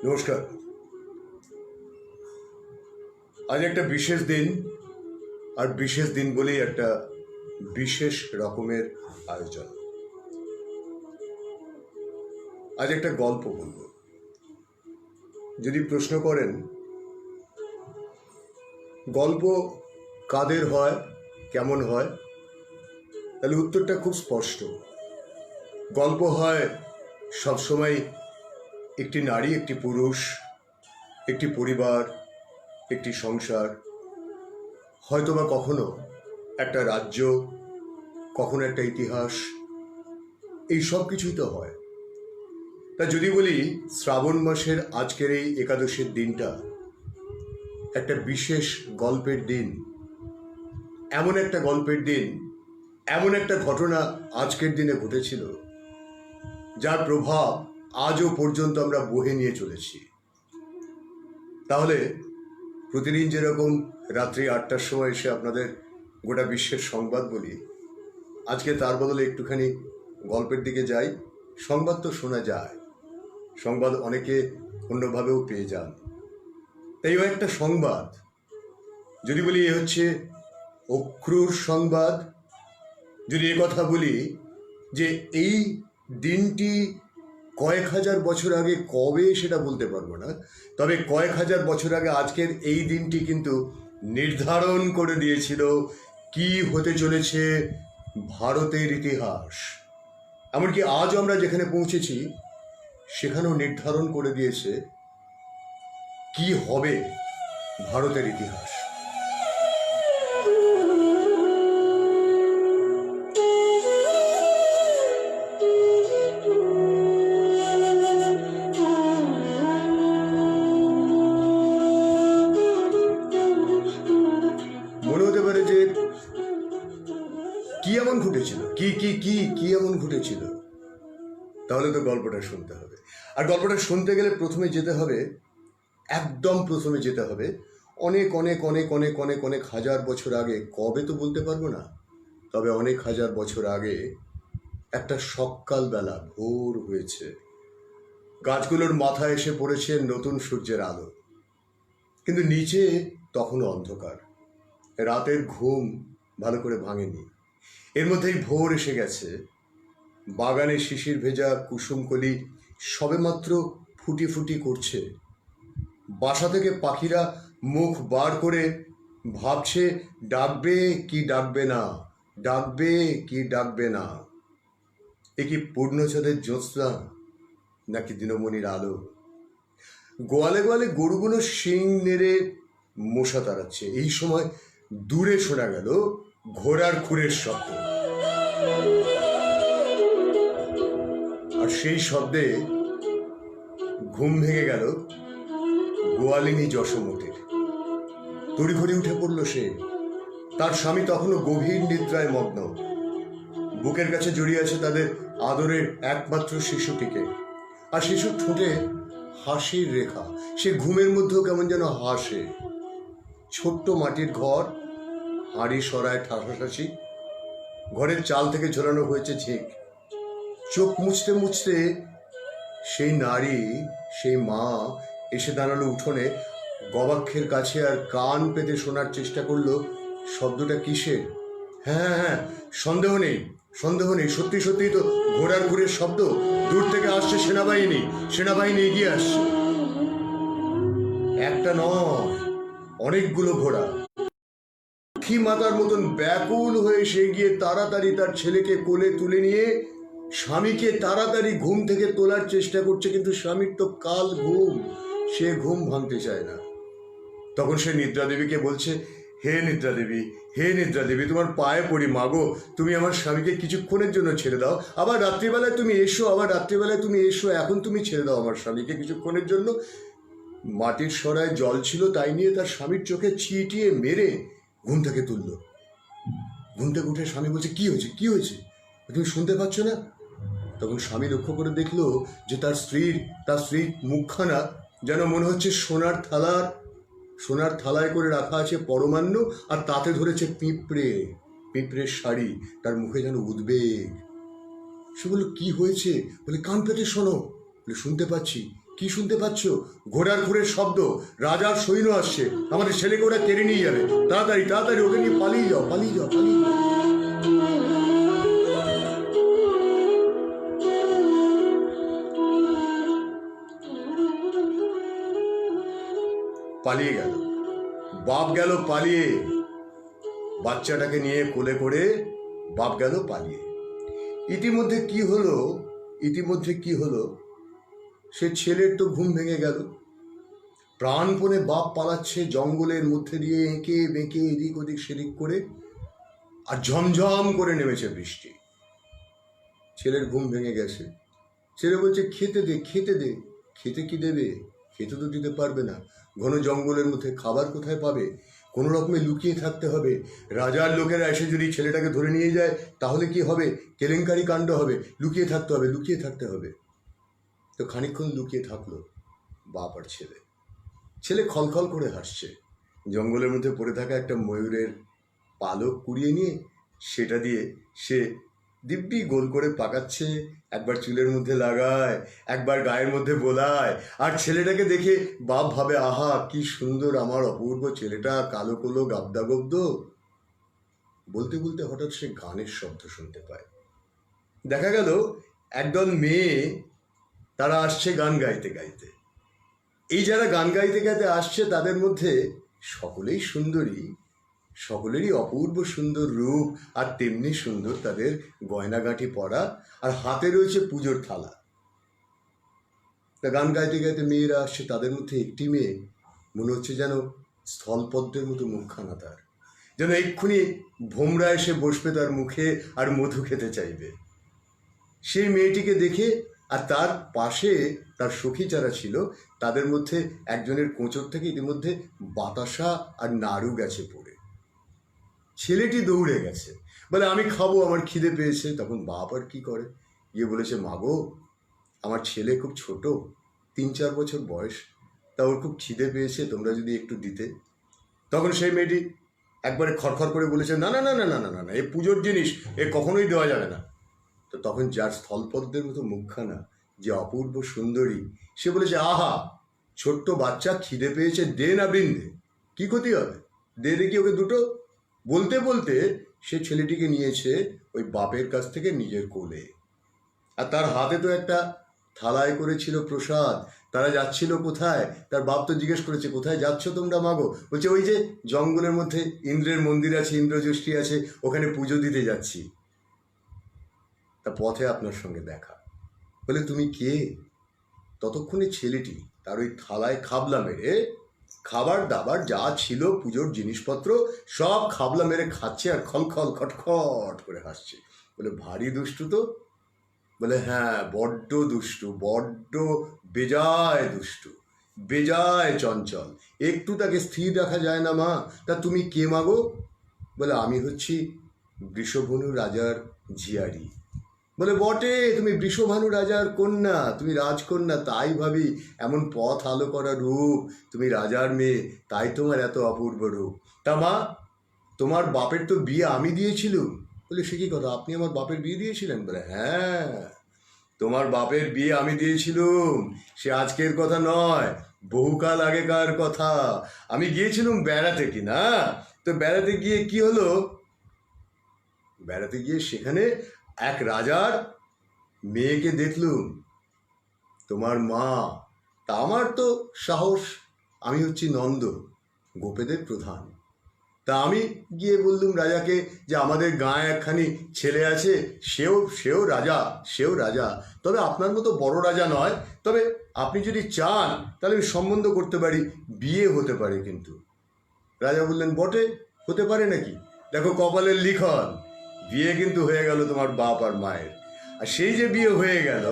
নমস্কার। আজ একটা বিশেষ দিন, আর বিশেষ দিন বলেই একটা বিশেষ রকমের আয়োজন। আজ একটা গল্প বলব। যদি প্রশ্ন করেন গল্প কাদের হয়, কেমন হয়, তাহলে উত্তরটা খুব স্পষ্ট। গল্প হয় সবসময় একটি নারী, একটি পুরুষ, একটি পরিবার, একটি সংসার, হয়তোবা কখনো একটা রাজ্য, কখনো একটা ইতিহাস, এই সব কিছুই তো হয়। তা যদি বলি শ্রাবণ মাসের আজকের এই একাদশীর দিনটা একটা বিশেষ গল্পের দিন, এমন একটা গল্পের দিন, এমন একটা ঘটনা আজকের দিনে ঘটেছিল যার প্রভাব আজও পর্যন্ত আমরা বহে নিয়ে চলেছি। তাহলে প্রতিদিন যেরকম রাত্রি 8টার সময় এসে আপনাদের গোটা বিশ্বের সংবাদ বলি, আজকে তার বদলে একটুখানি গল্পের দিকে যাই। সংবাদ তো শোনা যায়, সংবাদ অনেকে অন্যভাবেও পেয়ে যান, তাইও একটা সংবাদ। যদি বলি এ হচ্ছে অক্রূর সংবাদ, যদি কথা বলি যে এই দিনটি কয়েক হাজার বছর আগে কবে সেটা বলতে পারবো না, তবে কয়েক হাজার বছর আগে আজকের এই দিনটি কিন্তু নির্ধারণ করে দিয়েছিল কি হতে চলেছে ভারতের ইতিহাস। এমনকি আজ আমরা যেখানে পৌঁছেছি সেখানেও নির্ধারণ করে দিয়েছে কি হবে ভারতের ইতিহাস। মনে হতে পারে যে কি এমন ঘটেছিল, কি কি কি কি এমন ঘটেছিল, তাহলে তো গল্পটা শুনতে হবে। আর গল্পটা শুনতে গেলে প্রথমে যেতে হবে, একদম প্রথমে যেতে হবে অনেক অনেক অনেক অনেক অনেক অনেক হাজার বছর আগে। কবে তো বলতে পারবো না, তবে অনেক হাজার বছর আগে একটা সকালবেলা ভোর হয়েছে, গাছগুলোর মাথায় এসে পড়েছে নতুন সূর্যের আলো, কিন্তু নিচে তখনও অন্ধকার, রাতের ঘুম ভালো করে ভাঙেনি। এর মধ্যেই ভোর এসে গেছে, বাগানে শিশির ভেজা কুসুমকলি সবেমাত্র ফুটি ফুটি করছে, বাসা থেকে পাখিরা মুখ বার করে ভাবছে ডাকবে কি ডাকবে না, ডাকবে কি ডাকবে না। এ কি পূর্ণচাঁদের জ্যোৎস্না নাকি দিনমণির আলো? গোয়ালে গোয়ালে গরুগুলো শিং নেড়ে মশা তাড়াচ্ছে। এই সময় দূরে শোনা গেল ঘোড়ার খুরের শব্দ, আর সেই শব্দে ঘুম ভেঙে গেল গোয়ালিনী যশোমতীর। তড়িঘড়ি উঠে পড়ল সে। তার স্বামী তখনও গভীর নিদ্রায় মগ্ন, বুকের কাছে জড়িয়ে আছে তাদের আদরের একমাত্র শিশুটিকে, আর শিশুর ঠোঁটে হাসির রেখা। সে ঘুমের মধ্যেও কেমন যেন হাসে। ছোট্ট মাটির ঘর, হাঁড়ি সরায় ঠাসাঠাসি, ঘরের চাল থেকে ঝোলানো হয়েছে ঝিঁক। চোখ মুছতে মুছতে সেই নারী, সেই মা এসে দাঁড়ালো উঠোনে, গবাক্ষের কাছে, আর কান পেতে শোনার চেষ্টা করলো শব্দটা কিসের। হ্যাঁ হ্যাঁ, সন্দেহ নেই, সন্দেহ নেই, সত্যি সত্যি তো ঘোড়ার ঘুরের শব্দ। দূর থেকে আসছে সেনাবাহিনী, সেনাবাহিনী এগিয়ে আসছে। একটা নয়, অনেকগুলো ঘোড়া। লক্ষ্মী মাতার মতন ব্যাকুল হয়ে সে গিয়ে তাড়াতাড়ি তার ছেলেকে কোলে তুলে নিয়ে স্বামীকে তাড়াতাড়ি ঘুম থেকে তোলার চেষ্টা করছে, কিন্তু স্বামীর তো কাল ঘুম, সে ঘুম ভাঙতে চায় না। তখন সে নিদ্রা দেবীকে বলছে, হে নিদ্রা দেবী, হে নিদ্রা দেবী, তোমার পায়ে পড়ি মাগো, তুমি আমার স্বামীকে কিছুক্ষণের জন্য ছেড়ে দাও, আবার রাত্রিবেলায় তুমি এসো, আবার রাত্রিবেলায় তুমি এসো, এখন তুমি ছেড়ে দাও আমার স্বামীকে কিছুক্ষণের জন্য। মাটির সরায় জল ছিল, তাই নিয়ে তার স্বামীর চোখে ছিটিয়ে মেরে ঘুম থেকে তুলল। ঘুম থেকে উঠে স্বামী বলছে, কি হয়েছে, কি হয়েছে, তুমি শুনতে পাচ্ছ না? তখন স্বামী লক্ষ্য করে দেখলো যে তার স্ত্রীর মুখখানা যেন মনে হচ্ছে সোনার থালায় করে রাখা আছে পরমান্ন, আর তাতে ধরেছে পিঁপড়ের শাড়ি। তার মুখে যেন উদ্বেগ। সে বলল, কি হয়েছে? বলে, কান পেতে শোনো। বলে, শুনতে পাচ্ছি। কি শুনতে পাচ্ছ? ঘোড়ার ঘুরের শব্দ। রাজার সৈন্য আসছে, আমাদের ছেলেকে ওরা কেড়ে নিয়ে যাবে। তাড়াতাড়ি তাড়াতাড়ি ওকে নিয়ে পালিয়ে যাও, পালিয়ে যাও, পালিয়ে যাও। পালিয়ে গেল, বাপ গেল পালিয়ে। বাচ্চাটাকে নিয়ে কোলে করে বাপ গেল পালিয়ে। ইতিমধ্যে কি হলো, সে ছেলের তো ঘুম ভেঙে গেল। প্রাণপণে বাপ পালাচ্ছে জঙ্গলের মধ্যে দিয়ে, এঁকে বেঁকে এদিক ওদিক সেদিক করে, আর ঝমঝম করে নেমেছে বৃষ্টি। ছেলের ঘুম ভেঙে গেছে। ছেলে বলছে, খেতে দে, খেতে দে। খেতে কি দেবে? খেতে তো দিতে পারবে না। ঘন জঙ্গলের মধ্যে খাবার কোথায় পাবে? কোনো রকমে লুকিয়ে থাকতে হবে। রাজার লোকেরা এসে যদি ছেলেটাকে ধরে নিয়ে যায় তাহলে কি হবে? কেলেঙ্কারি কাণ্ড হবে। লুকিয়ে থাকতে হবে, লুকিয়ে থাকতে হবে। তো খানিকক্ষণ লুকিয়ে থাকলো বাপ আর ছেলে। ছেলে খলখল করে হাসছে। জঙ্গলের মধ্যে পড়ে থাকা একটা ময়ূরের পালক কুড়িয়ে নিয়ে সেটা দিয়ে সে দিব্যি গোল করে পাকাচ্ছে। একবার চুলের মধ্যে লাগায়, একবার গায়ের মধ্যে বোলায়। আর ছেলেটাকে দেখে বাপ ভাবে, আহা কি সুন্দর আমার অপূর্ব ছেলেটা, কালো কোলো গাবদাগব্দ। বলতে বলতে হঠাৎ সে গানের শব্দ শুনতে পায়। দেখা গেল একদল মেয়ে, তারা আসছে গান গাইতে গাইতে। এই যারা গান গাইতে গাইতে আসছে তাদের মধ্যে সকলেই সুন্দরী, সকলেরই অপূর্ব সুন্দর রূপ, আর তেমনি সুন্দর তাদের গয়নাগাঁটি পরা, আর হাতে রয়েছে পুজোর থালা। তা গান গাইতে গাইতে মেয়েরা আসছে, তাদের মধ্যে একটি মেয়ে মনে হচ্ছে যেন স্থলপদ্মের মতো মুখখানা তার, যেন এক্ষুনি ভোমরা এসে বসবে তার মুখে আর মধু খেতে চাইবে। সেই মেয়েটিকে দেখে আর তার পাশে তার সখী যারা ছিল তাদের মধ্যে একজনের কোঁচর থেকে ইতিমধ্যে বাতাসা আর নাড়ু গেছে পড়ে। ছেলেটি দৌড়ে গেছে, বলে আমি খাবো, আমার খিদে পেয়েছে। তখন বাপ আর কি করে, গিয়ে বলেছে, মাগো আমার ছেলে খুব ছোট, 3-4 বছর বয়স, তা ওর খুব খিদে পেয়েছে, তোমরা যদি একটু দিতে। তখন সেই মেয়েটি একবারে খড়খড় করে বলেছে, না না না না না না না না, এ পুজোর জিনিস, এ কখনোই দেওয়া যাবে না। তো তখন যার স্থলপদ্মের মতো মুখখানা, যে অপূর্ব সুন্দরী, সে বলেছে, আহা ছোট্ট বাচ্চা, খিদে পেয়েছে, দে না বৃন্দে, কি ক্ষতি হবে, দে দেখি ওকে দুটো। বলতে বলতে সে ছেলেটিকে নিয়েছে ওই বাপের কাছ থেকে নিজের কোলে। আর তার হাতে তো একটা থালায় করেছিল প্রসাদ। তারা যাচ্ছিল কোথায়? তার বাপ তো জিজ্ঞেস করেছে, কোথায় যাচ্ছ তোমরা মাগো? বলছে, ওই যে জঙ্গলের মধ্যে ইন্দ্রের মন্দির আছে, ইন্দ্রযষ্টি আছে, ওখানে পুজো দিতে যাচ্ছি। তা পথে আপনার সঙ্গে দেখা। বলে, তুমি কে? ততক্ষণে ছেলেটি তার ওই থালায় খাবলা মেরে খাবার দাবার যা ছিল পুজোর জিনিসপত্র সব খাবলা মেরে খাচ্ছে, আর খলখল খটখট করে হাসছে। বলে, ভারী দুষ্টু তো? বলে, হ্যাঁ বড্ড দুষ্টু, বড্ড বেজায় দুষ্টু, বেজায় চঞ্চল, একটু তাকে স্থির রাখা যায় না মা। তা তুমি কে মাগো? বলে, আমি হচ্ছি বৃষভানু রাজার ঝিয়ারি। বলে, বটে, তুমি বৃষভানু রাজার কন্যা, তুমি রাজকন্যা, তাই ভাবি এমন পথ আলো করা রূপ, তুমি রাজার মেয়ে, তাই তোমার এত অপূর্ব রূপ। তা মা, তোমার বাপের তো বিয়ে আমি দিয়েছিলুম। বলে, সে কি কথা, আপনি আমার বাপের বিয়ে দিয়েছিলেন? বলে, হ্যাঁ তোমার বাপের বিয়ে আমি দিয়েছিলুম, সে আজকের কথা নয়, বহুকাল আগেকার কথা। আমি গিয়েছিলুম বেড়াতে, কি না, তো বেড়াতে গিয়ে কি হলো, বেড়াতে গিয়ে সেখানে এক রাজার মেয়েকে দেখলুম, তোমার মা। তা আমার তো সাহস, আমি হচ্ছি নন্দ, গোপেদের প্রধান। তা আমি গিয়ে বললুম রাজাকে যে আমাদের গাঁয়ে একখানি ছেলে আছে, সেও রাজা, তবে আপনার মতো বড় রাজা নয়, তবে আপনি যদি চান তাহলে আমি সম্বন্ধ করতে পারি, বিয়ে হতে পারে। কিন্তু রাজা বললেন, বটে, হতে পারে নাকি, দেখো কপালের লিখন, বিয়ে কিন্তু হয়ে গেল তোমার বাপ আর মায়ের। আর সেই যে বিয়ে হয়ে গেল,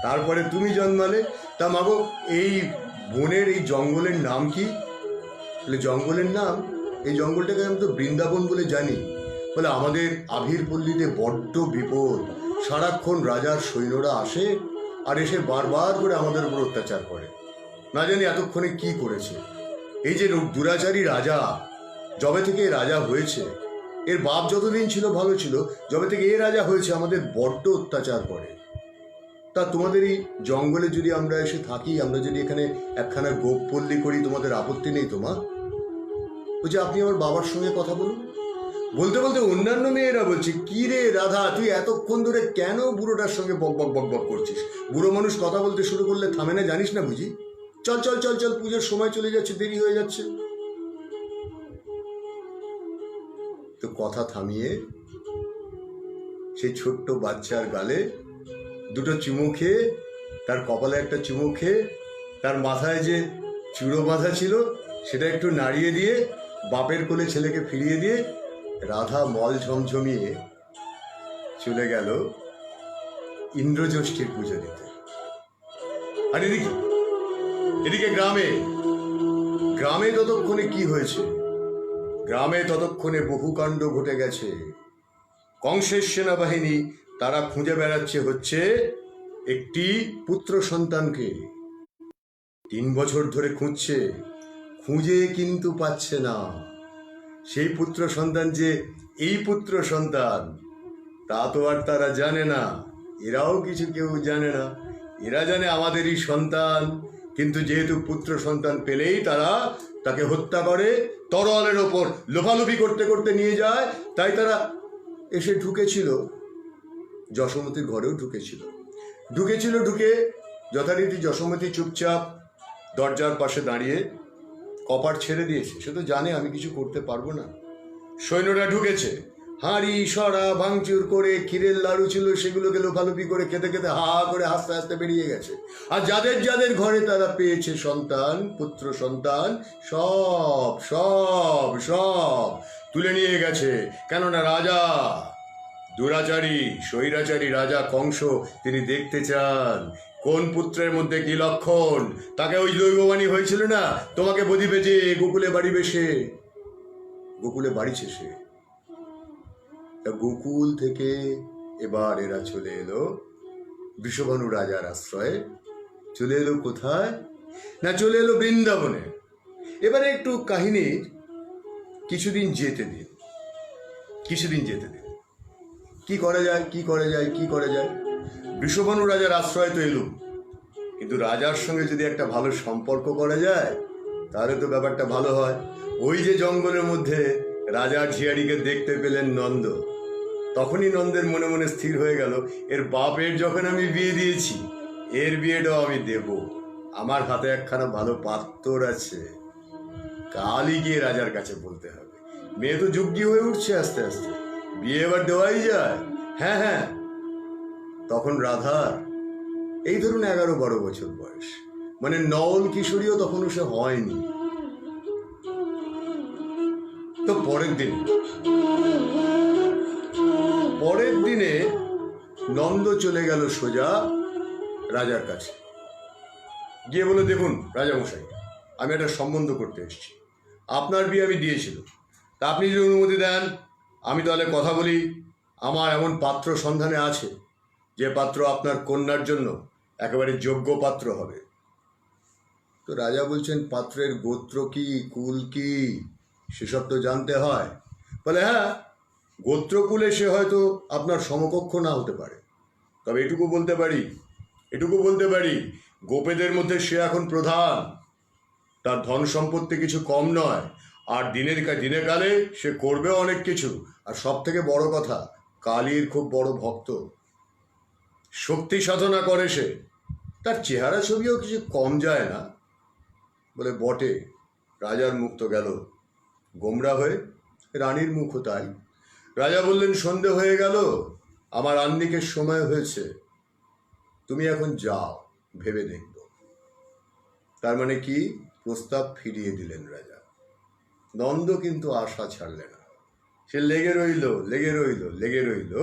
তারপরে তুমি জন্মালে। তা মাগো, এই বনের এই জঙ্গলের নাম কি? বলে, জঙ্গলের নাম, এই জঙ্গলটাকে আমি তো বৃন্দাবন বলে জানি। বলে, আমাদের আভির পল্লীতে বড্ড বিপদ, সারাক্ষণ রাজার সৈন্যরা আসে আর এসে বারবার করে আমাদের উপর অত্যাচার করে, না জানি এতক্ষণে কি করেছে। এই যে দুরাচারী রাজা, যবে থেকে রাজা হয়েছে, এর বাপ যতদিন ছিল ভালো ছিল, যবে থেকে এ রাজা হয়েছে আমাদের বড্ড অত্যাচার করে। তা তোমাদের এই জঙ্গলে যদি আমরা এসে থাকি, আমরা যদি এখানে একখানা গোপপল্লী করি, তোমাদের আপত্তি নেই তো মা? বলছে আপনি আমার বাবার সঙ্গে কথা বলুন। বলতে বলতে অন্যান্য মেয়েরা বলছে, কি রে রাধা, তুই এতক্ষণ ধরে কেন বুড়োটার সঙ্গে বক বক বক বক করছিস? বুড়ো মানুষ কথা বলতে শুরু করলে থামে না, জানিস না বুঝি? চল চল চল চল, পুজোর সময় চলে যাচ্ছে, দেরি হয়ে যাচ্ছে। তো কথা থামিয়ে সেই ছোট্ট বাচ্চার গালে দুটো চুমু খেয়ে, তার কপালে একটা চুমু খেয়ে, তার মাথায় যে চূড়ো বাঁধা ছিল সেটা একটু নাড়িয়ে দিয়ে, বাপের কোলে ছেলেকে ফিরিয়ে দিয়ে রাধা মল ঝমঝমিয়ে চলে গেল ইন্দ্রজ্যেষ্ঠীর পুজো দিতে। আর এদিকে এদিকে গ্রামে গ্রামে ততক্ষণে কি হয়েছে? গ্রামে ততক্ষণে বহু কাণ্ড ঘটে গেছে। কংসের সেনাবাহিনী তারা খুঁজে বেড়াচ্ছে হচ্ছে একটি পুত্র সন্তানকে। 3 বছর ধরে খুঁজছে, খুঁজে কিন্তু পাচ্ছে না। সেই পুত্র সন্তান যে এই পুত্র সন্তান তা তো আর তারা জানে না, এরাও কিছু কেউ জানে না। এরা জানে আমাদেরই সন্তান, কিন্তু যেহেতু পুত্র সন্তান পেলেই তারা তাকে হত্যা করে, তরোয়ালের ওপর লোফালুফি করতে করতে নিয়ে যায়। তাই তারা এসে ঢুকেছিল, যশোমতীর ঘরেও ঢুকেছিল। ঢুকে যথারীতি যশোমতী চুপচাপ দরজার পাশে দাঁড়িয়ে কপাট ছেড়ে দিয়েছে। সে তো জানে আমি কিছু করতে পারবো না। সৈন্যরা ঢুকেছে, হাঁড়ি সরা ভাঙচুর করে, ক্ষীরের লাড়ু ছিল সেগুলোকে লোফালুফি করে খেতে খেতে হা হা করে হাসতে হাসতে বেরিয়ে গেছে। আর যাদের যাদের ঘরে তারা পেয়েছে সন্তান, পুত্র সন্তান, সব সব সব তুলে নিয়ে গেছে। কেননা রাজা, দুরাচারী স্বৈরাচারী রাজা কংস, তিনি দেখতে চান কোন পুত্রের মধ্যে কি লক্ষণ। তাকে ওই দৈববাণী হয়েছিল না, তোমাকে বদিবে যে গোকুলে বাড়িবে সে। গোকুলে বাড়িছে সে। তা গোকুল থেকে এবার এরা চলে এলো বৃষভানু রাজার আশ্রয়ে। চলে এলো কোথায় না, চলে এলো বৃন্দাবনে। এবারে একটু কাহিনীর কিছুদিন যেতে দিন। কি করা যায়? বৃষভানু রাজার আশ্রয় তো এলুম, কিন্তু রাজার সঙ্গে যদি একটা ভালো সম্পর্ক করা যায় তাহলে তো ব্যাপারটা ভালো হয়। ওই যে জঙ্গলের মধ্যে রাজার ঝিয়ারিকে দেখতে পেলেন নন্দ, তখনই নন্দের মনে মনে স্থির হয়ে গেল, এর বাপের যখন আমি বিয়ে দিয়েছি, এর বিয়েটাও আমি দেব। আমার হাতে একখানা ভালো পাত্র আছে, কালই গিয়ে রাজার কাছে বলতে হবে। মেয়ে তো যোগ্যী হয়ে উঠছে আস্তে আস্তে, বিয়ে এবার দেওয়াই যায়। হ্যাঁ, তখন রাধার এই ধরুন 11-12 বছর বয়স, মানে নওল কিশোরীও তখনও সে হয়নি। তো পরের দিনে নন্দ চলে গেল সোজা রাজার কাছে, গিয়ে বলে, দেখুন রাজামশাই, আমি একটা সম্বন্ধ করতে এসেছি। আপনার বিয়ে আমি দিয়েছিল, তা আপনি যদি অনুমতি দেন আমি তাহলে কথা বলি। আমার এমন পাত্র সন্ধানে আছে যে পাত্র আপনার কন্যার জন্য একেবারে যোগ্য পাত্র হবে। তো রাজা বলছেন, পাত্রের গোত্র কি, কুল কি, সেসব তো জানতে হয়। বলে, হ্যাঁ, গোত্রকুলে সে হয়তো আপনার সমকক্ষ না হতে পারে, তবে এটুকু বলতে পারি গোপেদের মধ্যে সে এখন প্রধান। তার ধন সম্পত্তি কিছু কম নয়, আর দিনে কালে সে করবে অনেক কিছু। আর সব থেকে বড় কথা, কালীর খুব বড় ভক্ত, শক্তি সাধনা করে সে। তার চেহারা ছবিও কিছু কম যায় না। বলে, বটে। রাজার মুখ তো গেল গোমরা হয়ে, রানীর মুখও তাই। রাজা বললেন, সন্ধে হয়ে গেল, আমার আহ্নিকের সময় হয়েছে, তুমি এখন যাও, ভেবে দেখব। তার মানে কি, প্রস্তাব ফিরিয়ে দিলেন রাজা। নন্দ কিন্তু আশা ছাড়লে না, সে লেগে রইল।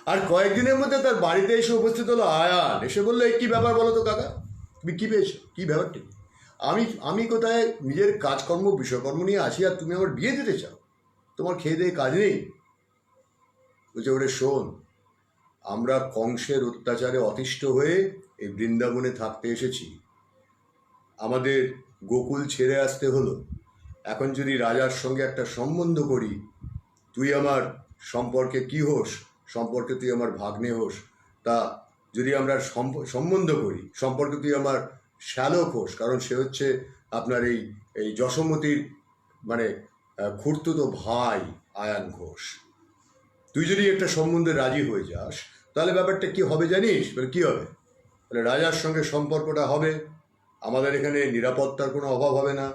আর কয়েকদিনের মধ্যে তার বাড়িতে এসে উপস্থিত হলো আয়ান। এসে বললো, এই কি ব্যাপার বলো তো কাকা, তুমি কি পেয়েছো, কি ব্যাপারটি? আমি কোথায় নিজের কাজকর্ম বিষয়কর্ম নিয়ে আছি, আর তুমি আমার বিয়ে দিতে চাও? তোমার খেয়ে দিয়ে কাজ নেই? বলছে, ওরে শোন, আমরা কংসের অত্যাচারে অতিষ্ঠ হয়ে এই বৃন্দাবনে থাকতে এসেছি। আমাদের গোকুল ছেড়ে আসতে হলো। এখন যদি রাজার সঙ্গে একটা সম্বন্ধ করি, তুই আমার সম্পর্কে কি হোস, সম্পর্কে তুই আমার ভাগ্নে হোস, তা যদি আমরা সম্বন্ধ করি, সম্পর্কে তুই আমার শ্যালক হোস, কারণ সে হচ্ছে আপনার এই এই যশোমতির মানে খুড়তুতো ভাই আয়ান ঘোষ। তুই যদি একটা সম্বন্ধে রাজি হয়ে যাস, তাহলে ব্যাপারটা কি হবে জানিস? বলে কি হবে? বলে রাজার সঙ্গে সম্পর্কটা হবে, আমাদের এখানে নিরাপত্তার কোনো অভাব হবে না,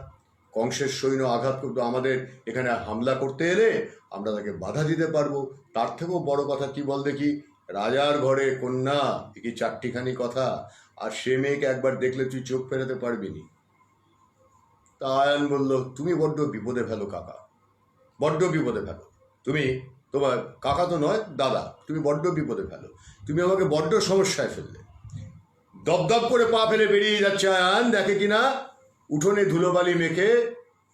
কংসের সৈন্য আঘাত করতো আমাদের এখানে হামলা করতে এলে আমরা তাকে বাধা দিতে পারবো। তার থেকেও বড় কথা কি বল দেখি, রাজার ঘরে কন্যা, কি চারটিখানি কথা, আর সে মেয়েকে একবার দেখলে তুই চোখ ফেরাতে পারবি নি। তা আয়ান বলল, তুমি বড্ড বিপদে ফেলো কাকা, বড্ড বিপদে ফেলো তুমি, তোমার কাকা তো নয় দাদা, তুমি বড্ড বিপদে ফেলো, তুমি আমাকে বড্ড সমস্যায় ফেললে। দপদপ করে পা ফেলে বেরিয়ে যাচ্ছে আয়ান, দেখে কিনা উঠোনে ধুলোবালি মেখে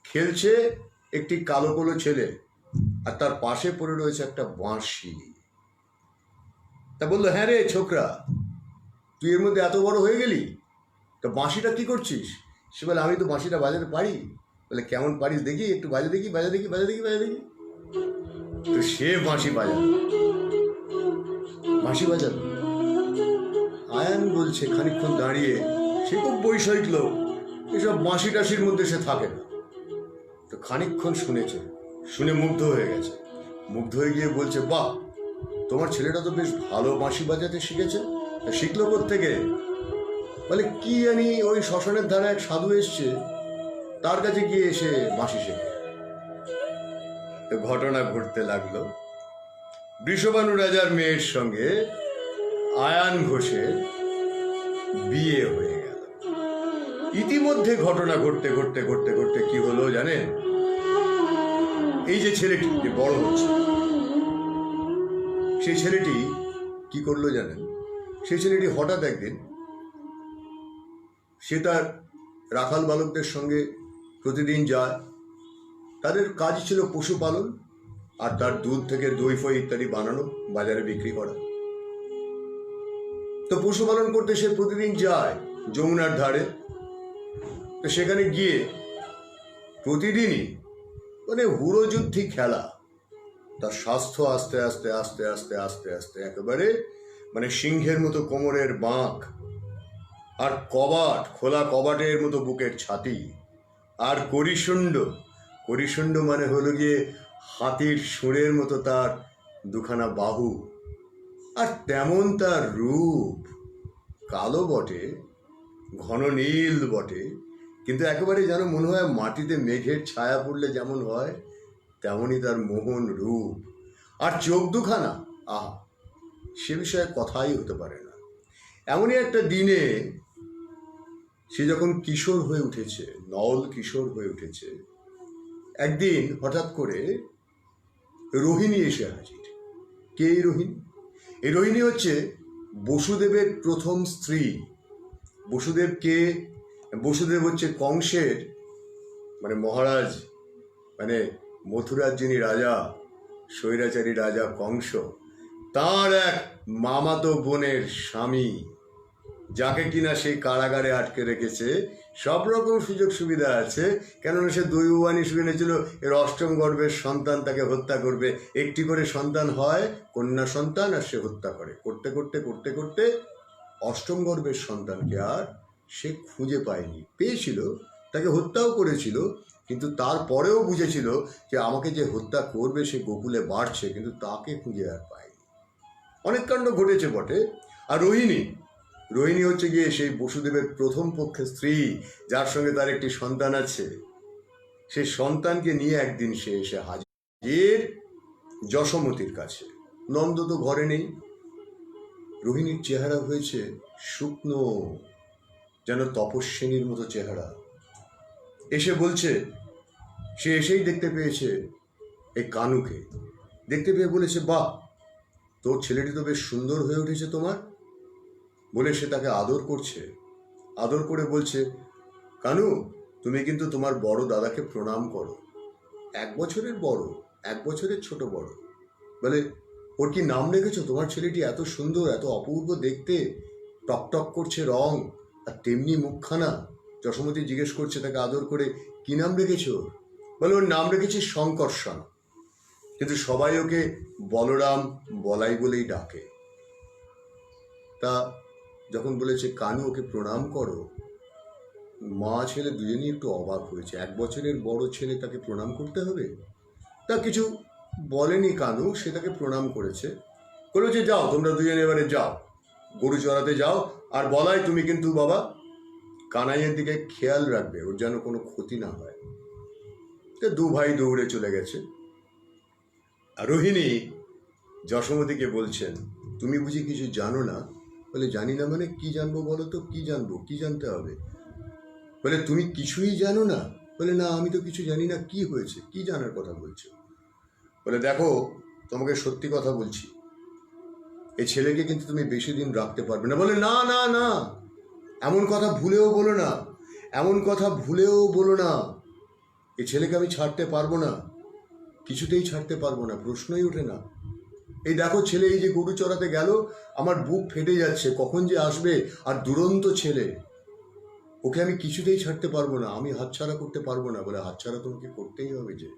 খেলছে একটি কালো কালো ছেলে, আর তার পাশে পড়ে রয়েছে একটা বাঁশি। তা বললো, হ্যাঁ রে ছোকরা, তুই এর মধ্যে এত বড় হয়ে গেলি, তা বাঁশিটা কি করছিস? সে বলে, আমি তো বাঁশিটা বাজাতে পারি। বলে, কেমন পারিস দেখি, একটু বাজা দেখি, বাজা দেখি, বাজা দেখি, বাজা দেখি। তো সে বাঁশি বাজালো, বাঁশি বাজালো। আয়ান বলছে খানিকক্ষণ দাঁড়িয়ে, সে খুব বৈষয়িক লোক, এসব বাঁশি টাশির মধ্যে সে থাকে না। তো খানিকক্ষণ শুনেছে, শুনে মুগ্ধ হয়ে গেছে। মুগ্ধ হয়ে গিয়ে বলছে, বাহ, তোমার ছেলেটা তো বেশ ভালো বাঁশি বাজাতে শিখেছে, শিখলো কোত্থেকে? বলে, কি জানি, ওই শ্মশানের ধারে এক সাধু এসছে, তার কাছে গিয়ে এসে বাঁশি শেখে। তো ঘটনা ঘটতে লাগলো, বৃষভানু রাজার মেয়ের সঙ্গে আয়ান ঘোষের বিয়ে হয়ে গেল। ইতিমধ্যে ঘটনা ঘটতে ঘটতে ঘটতে ঘটতে কি হলো জানেন? এই যে ছেলেটি যে বড় হচ্ছে, সেই ছেলেটি কি করলো জানেন? সেই ছেলেটি হঠাৎ একদিন সে তার রাখাল বালকদের সঙ্গে প্রতিদিন যায়, তাদের কাজ ছিল পশুপালন আর তার দুধ থেকে দই ফই ইত্যাদি বানানো, বাজারে বিক্রি করা। তো পশুপালন করতে সে প্রতিদিন যায় যমুনার ধারে। তো সেখানে গিয়ে প্রতিদিনই মানে হুড়োযুদ্ধি খেলা, তার স্বাস্থ্য আস্তে আস্তে আস্তে আস্তে আস্তে আস্তে একেবারে মানে সিংহের মতো কোমরের বাঁক, আর কবাট, খোলা কবাটের মতো বুকের ছাতি, আর করিশুণ্ড, করিশুণ্ড মানে হলো গিয়ে হাতির সুরের মতো তার দুখানা বাহু, আর তেমন তার রূপ, কালো বটে, ঘন নীল বটে, কিন্তু একেবারে যেন মনে হয় মাটিতে মেঘের ছায়া পড়লে যেমন হয় তেমনই তার মোহন রূপ, আর চোখ দুখানা, আহা, সে বিষয়ে কথাই হতে পারে না। এমনই একটা দিনে সে যখন কিশোর হয়ে উঠেছে, নল কিশোর হয়ে উঠেছে, একদিন হঠাৎ করে রোহিণী এসে হাজির। কে এই রোহিণী? এই রোহিণী হচ্ছে বসুদেবের প্রথম স্ত্রী। বসুদেব কে? বসুদেব হচ্ছে কংসের মানে মহারাজ, মানে মথুরার যিনি রাজা, স্বৈরাচারী রাজা কংস, তার এক মামাতো বোনের স্বামী, যাকে কিনা সেই কারাগারে আটকে রেখেছে। সব রকম সুযোগ সুবিধা আছে, কেননা সে দৈববাণী শুনেছিল এর অষ্টম গর্ভের সন্তান তাকে হত্যা করবে। একটি করে সন্তান হয়, কন্যা সন্তান, আর সে হত্যা করে। করতে করতে করতে করতে অষ্টম গর্ভের সন্তানকে আর সে খুঁজে পায়নি। পেয়েছিল, তাকে হত্যাও করেছিল, কিন্তু তারপরেও বুঝেছিল যে আমাকে যে হত্যা করবে সে গোকুলে বাড়ছে, কিন্তু তাকে খুঁজে আর পায়নি। অনেক কাণ্ড ঘটেছে বটে। আর রোহিণী, রোহিণী হচ্ছে গিয়ে সেই বসুদেবের প্রথম পক্ষের স্ত্রী, যার সঙ্গে তার একটি সন্তান আছে। সেই সন্তানকে নিয়ে একদিন সে এসে হাজির যশোমতির কাছে। নন্দ তো ঘরে নেই। রোহিণীর চেহারা হয়েছে শুকনো, যেন তপস্বিনীর মতো চেহারা। এসে বলছে, সে এসেই দেখতে পেয়েছে এই কানুকে। দেখতে পেয়ে বলেছে, বাহ, তোর ছেলেটি তো বেশ সুন্দর হয়ে উঠেছে তোমার। বলে সে তাকে আদর করছে। আদর করে বলছে, কানু, তুমি কিন্তু তোমার বড় দাদাকে প্রণাম করো। 1 বছরের বড়, 1 বছরের ছোট বড়। বলে, ওর কি নাম রেখেছো? তোমার ছেলেটি এত সুন্দর, এত অপূর্ব দেখতে, টকটক করছে রং, আর তেমনি মুখখানা। যশোমতী জিজ্ঞেস করছে তাকে আদর করে, কি নাম রেখেছো? বলে, ওর নাম রেখেছি শঙ্কর্ষণ, কিন্তু সবাই ওকে বলরাম, বলাই বলেই ডাকে। তা যখন বলেছে কানু ওকে প্রণাম করো, মা ছেলে দুজনেই একটু অবাক হয়েছে। 1 বছরের বড় ছেলে, তাকে প্রণাম করতে হবে? তা কিছু বলেনি কানু, সে তাকে প্রণাম করেছে। বলেছে যাও তোমরা দুজনে এবারে যাও, গরু চড়াতে যাও। আর বলাই তুমি কিন্তু বাবা কানাইয়ের দিকে খেয়াল রাখবে, ওর যেন কোনো ক্ষতি না হয়। তো 2 ভাই দৌড়ে চলে গেছে। আর রোহিণী যশোমতীকে বলছেন, তুমি বুঝি কিছু জানো না? বলে জানি না মানে কি জানবো বলো তো, কি জানবো, কি জানতে হবে? বলে তুমি কিছুই জানো না? বলে না, আমি তো কিছু জানি না। কি হয়েছে, কি জানার কথা বলছো? বলে দেখো, তোমাকে সত্যি কথা বলছি, এই ছেলেকে কিন্তু তুমি বেশি দিন রাখতে পারবে না। বলে না না না, এমন কথা ভুলেও বলো না, এমন কথা ভুলেও বলো না। এই ছেলেকে আমি ছাড়তে পারবো না, কিছুতেই ছাড়তে পারবো না, প্রশ্নই ওঠে না। এই দেখো ছেলে এই যে গরু চড়াতে গেল, আমার বুক ফেটে যাচ্ছে, কখন যে আসবে। আর দুরন্ত ছেলে, ওকে আমি কিছুতেই ছাড়তে পারবো না, আমি হাতছাড়া করতে পারবো না। বলে হাতছাড়া তোমাকে করতেই হবে যে,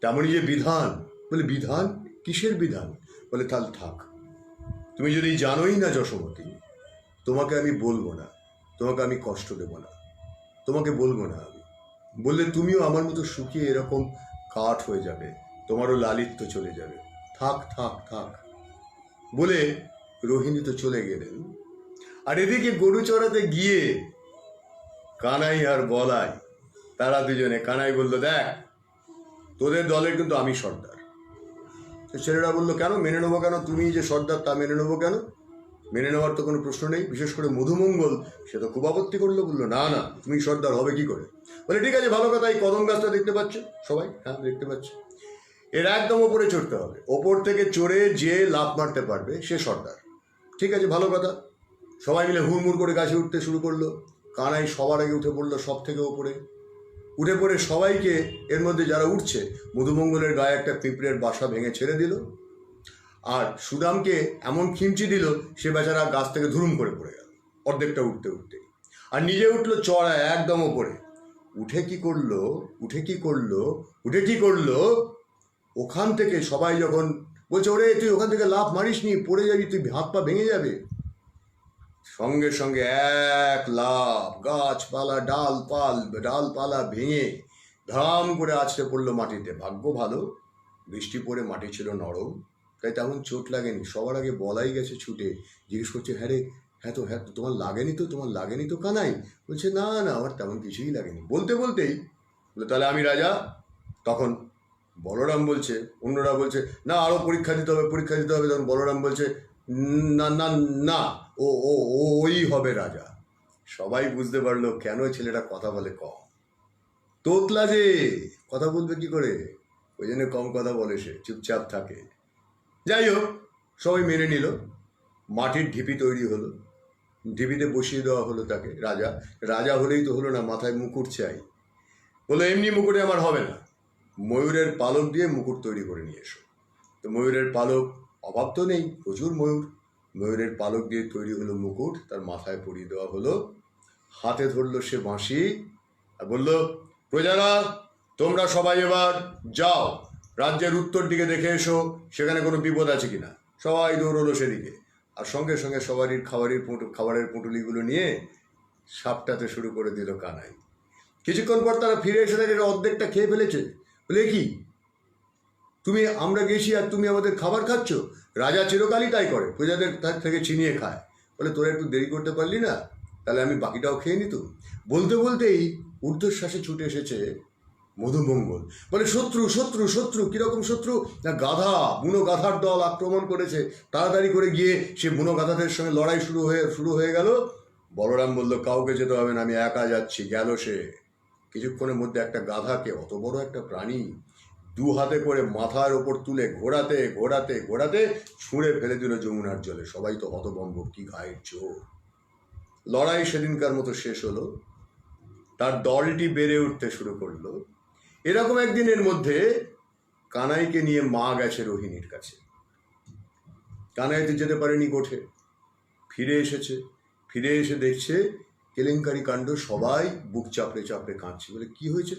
তেমনই যে বিধান। বলে বিধান? কিসের বিধান? বলে তাহলে থাক, তুমি যদি জানোই না যশোমতী, তোমাকে আমি বলবো না, তোমাকে আমি কষ্ট দেব না, তোমাকে বলবো না আমি। বললে তুমিও আমার মতো শুকিয়ে এরকম কাঠ হয়ে যাবে, তোমারও লালিত্য চলে যাবে। থাক থাক থাক বলে রোহিণী তো চলে গেলেন। আর এদিকে গরু চড়াতে গিয়ে কানাই আর বলাই, তারা দুজনে, কানাই বলল দেখ তোদের দলের কিন্তু আমি সর্দার। ছেলেরা বললো কেন মেনে নেবো কেন, তুমি যে সর্দার তা মেনে নেবো কেন? মেনে নেওয়ার তো কোনো প্রশ্ন নেই। বিশেষ করে মধুমঙ্গল, সে তো খুব আপত্তি করলো, বললো না না, তুমি সর্দার হবে কি করে? বলে ঠিক আছে, ভালো কথা, এই কদম গাছটা দেখতে পাচ্ছ সবাই? হ্যাঁ দেখতে পাচ্ছি। এর একদম ওপরে চড়তে হবে, ওপর থেকে চড়ে যে লাফ মারতে পারবে সে সর্দার। ঠিক আছে, ভালো কথা। সবাই মিলে হুড়মুড় করে গাছে উঠতে শুরু করলো। কানাই সবার আগে উঠে পড়লো, সব থেকে ওপরে উঠে পড়ে সবাইকে, এর মধ্যে যারা উঠছে, মধুমঙ্গলের গায়ে একটা পিঁপড়ের বাসা ভেঙে ছেড়ে দিল। আর সুদামকে এমন খিমচি দিল, সে বেচারা গাছ থেকে ধুরুম করে পড়ে গেল অর্ধেকটা উঠতে উঠতে। আর নিজে উঠলো চড়ায় একদম ওপরে। উঠে কি করলো, ওখান থেকে সবাই যখন বলছে ওরে তুই ওখান থেকে লাফ মারিস নি, পড়ে যাবি, তুই হাত পা ভেঙে যাবে, সঙ্গে সঙ্গে এক লাফ গাছপালা ডালপালা ভেঙে ধাম করে আছড়ে পড়লো মাটিতে। ভাগ্য ভালো বৃষ্টি পড়ে মাটি ছিল নরম, তাই তেমন চোট লাগেনি। সবার আগে বলাই গেছে ছুটে, জিজ্ঞেস করছে হ্যাঁ রে, হ্যাঁ তো তোমার লাগেনি তো কানাই? বলছে না না, আমার তেমন কিছুই লাগেনি। বলতে বলতেই বলে তাহলে আমি রাজা। তখন বলরাম বলছে, অন্যরা বলছে না আরও পরীক্ষা দিতে হবে। তখন বলরাম বলছে না না না, ওই হবে রাজা। সবাই বুঝতে পারলো কেন ছেলেটা কথা বলে কম, তোতলা যে, কথা বলবে কি করে, ওই জন্য কম কথা বলে, সে চুপচাপ থাকে। যাই হোক, সবাই মেনে নিল। মাটির ঢিপি তৈরি হলো, ঢিপিতে বসিয়ে দেওয়া হলো তাকে। রাজা হলেই তো হলো না, মাথায় মুকুট চাই। বললো এমনি মুকুটে আমার হবে না, ময়ূরের পালক দিয়ে মুকুট তৈরি করে নিয়ে এসো। তো ময়ূরের পালক, অভাব তো নেই, প্রচুর ময়ূরের পালক দিয়ে তৈরি হলো মুকুট, তার মাথায় পরিয়ে দেওয়া হলো। হাতে ধরলো সে বাঁশি আর বলল প্রজারা তোমরা সবাই এবার যাও, রাজ্যের উত্তর দিকে দেখে এসো, সেখানে কোনো বিপদ আছে কিনা। সবাই দৌড়লো সেদিকে। আর সঙ্গে সঙ্গে সবারই খাবারের পুঁটুলিগুলো নিয়ে সাপটাতে শুরু করে দিল কানাই। কিছুক্ষণ পর তারা ফিরে এসে দেখে অর্ধেকটা খেয়ে ফেলেছে। বলে কি আমরা গেছি আর তুমি আমাদের খাবার খাচ্ছ? রাজা চিরকালই তাই করে, প্রজাদের থেকে ছিনিয়ে খায়। বলে তোরা একটু দেরি করতে পারলি না, তাহলে আমি বাকিটাও খেয়ে নিতুম। বলতে বলতেই ঊর্ধ্বশ্বাসে ছুটে এসেছে মধুমঙ্গল। বলে শত্রু। কিরকম শত্রু? না গাধা, বুনো গাধার দল আক্রমণ করেছে। তাড়াতাড়ি করে গিয়ে সে বুনো গাধাদের সঙ্গে লড়াই শুরু হয়ে গেল। বলরাম বলল কাউকে যেতে হবে না, আমি একা যাচ্ছি। গেল সে। কিছুক্ষণের মধ্যে একটা গাধাকে, অত বড় একটা প্রাণী, 2 হাতে করে মাথার ওপর তুলে ঘোরাতে ছুঁড়ে ফেলে দিল যমুনার জলে। সবাই তো হতভম্ব, কি গায়ের জোর। লড়াই সেদিনকার মতো শেষ হলো। তার দলটি বেড়ে উঠতে শুরু করলো। এরকম একদিনের মধ্যে কানাইকে নিয়ে মা গেছে রোহিণীর কাছে। কানাইতে যেতে পারেনি গোঠে, ফিরে এসে দেখছে কেলেঙ্কারি কাণ্ড। সবাই বুক চাপড়ে কাঁদছে। বলে কি হয়েছে?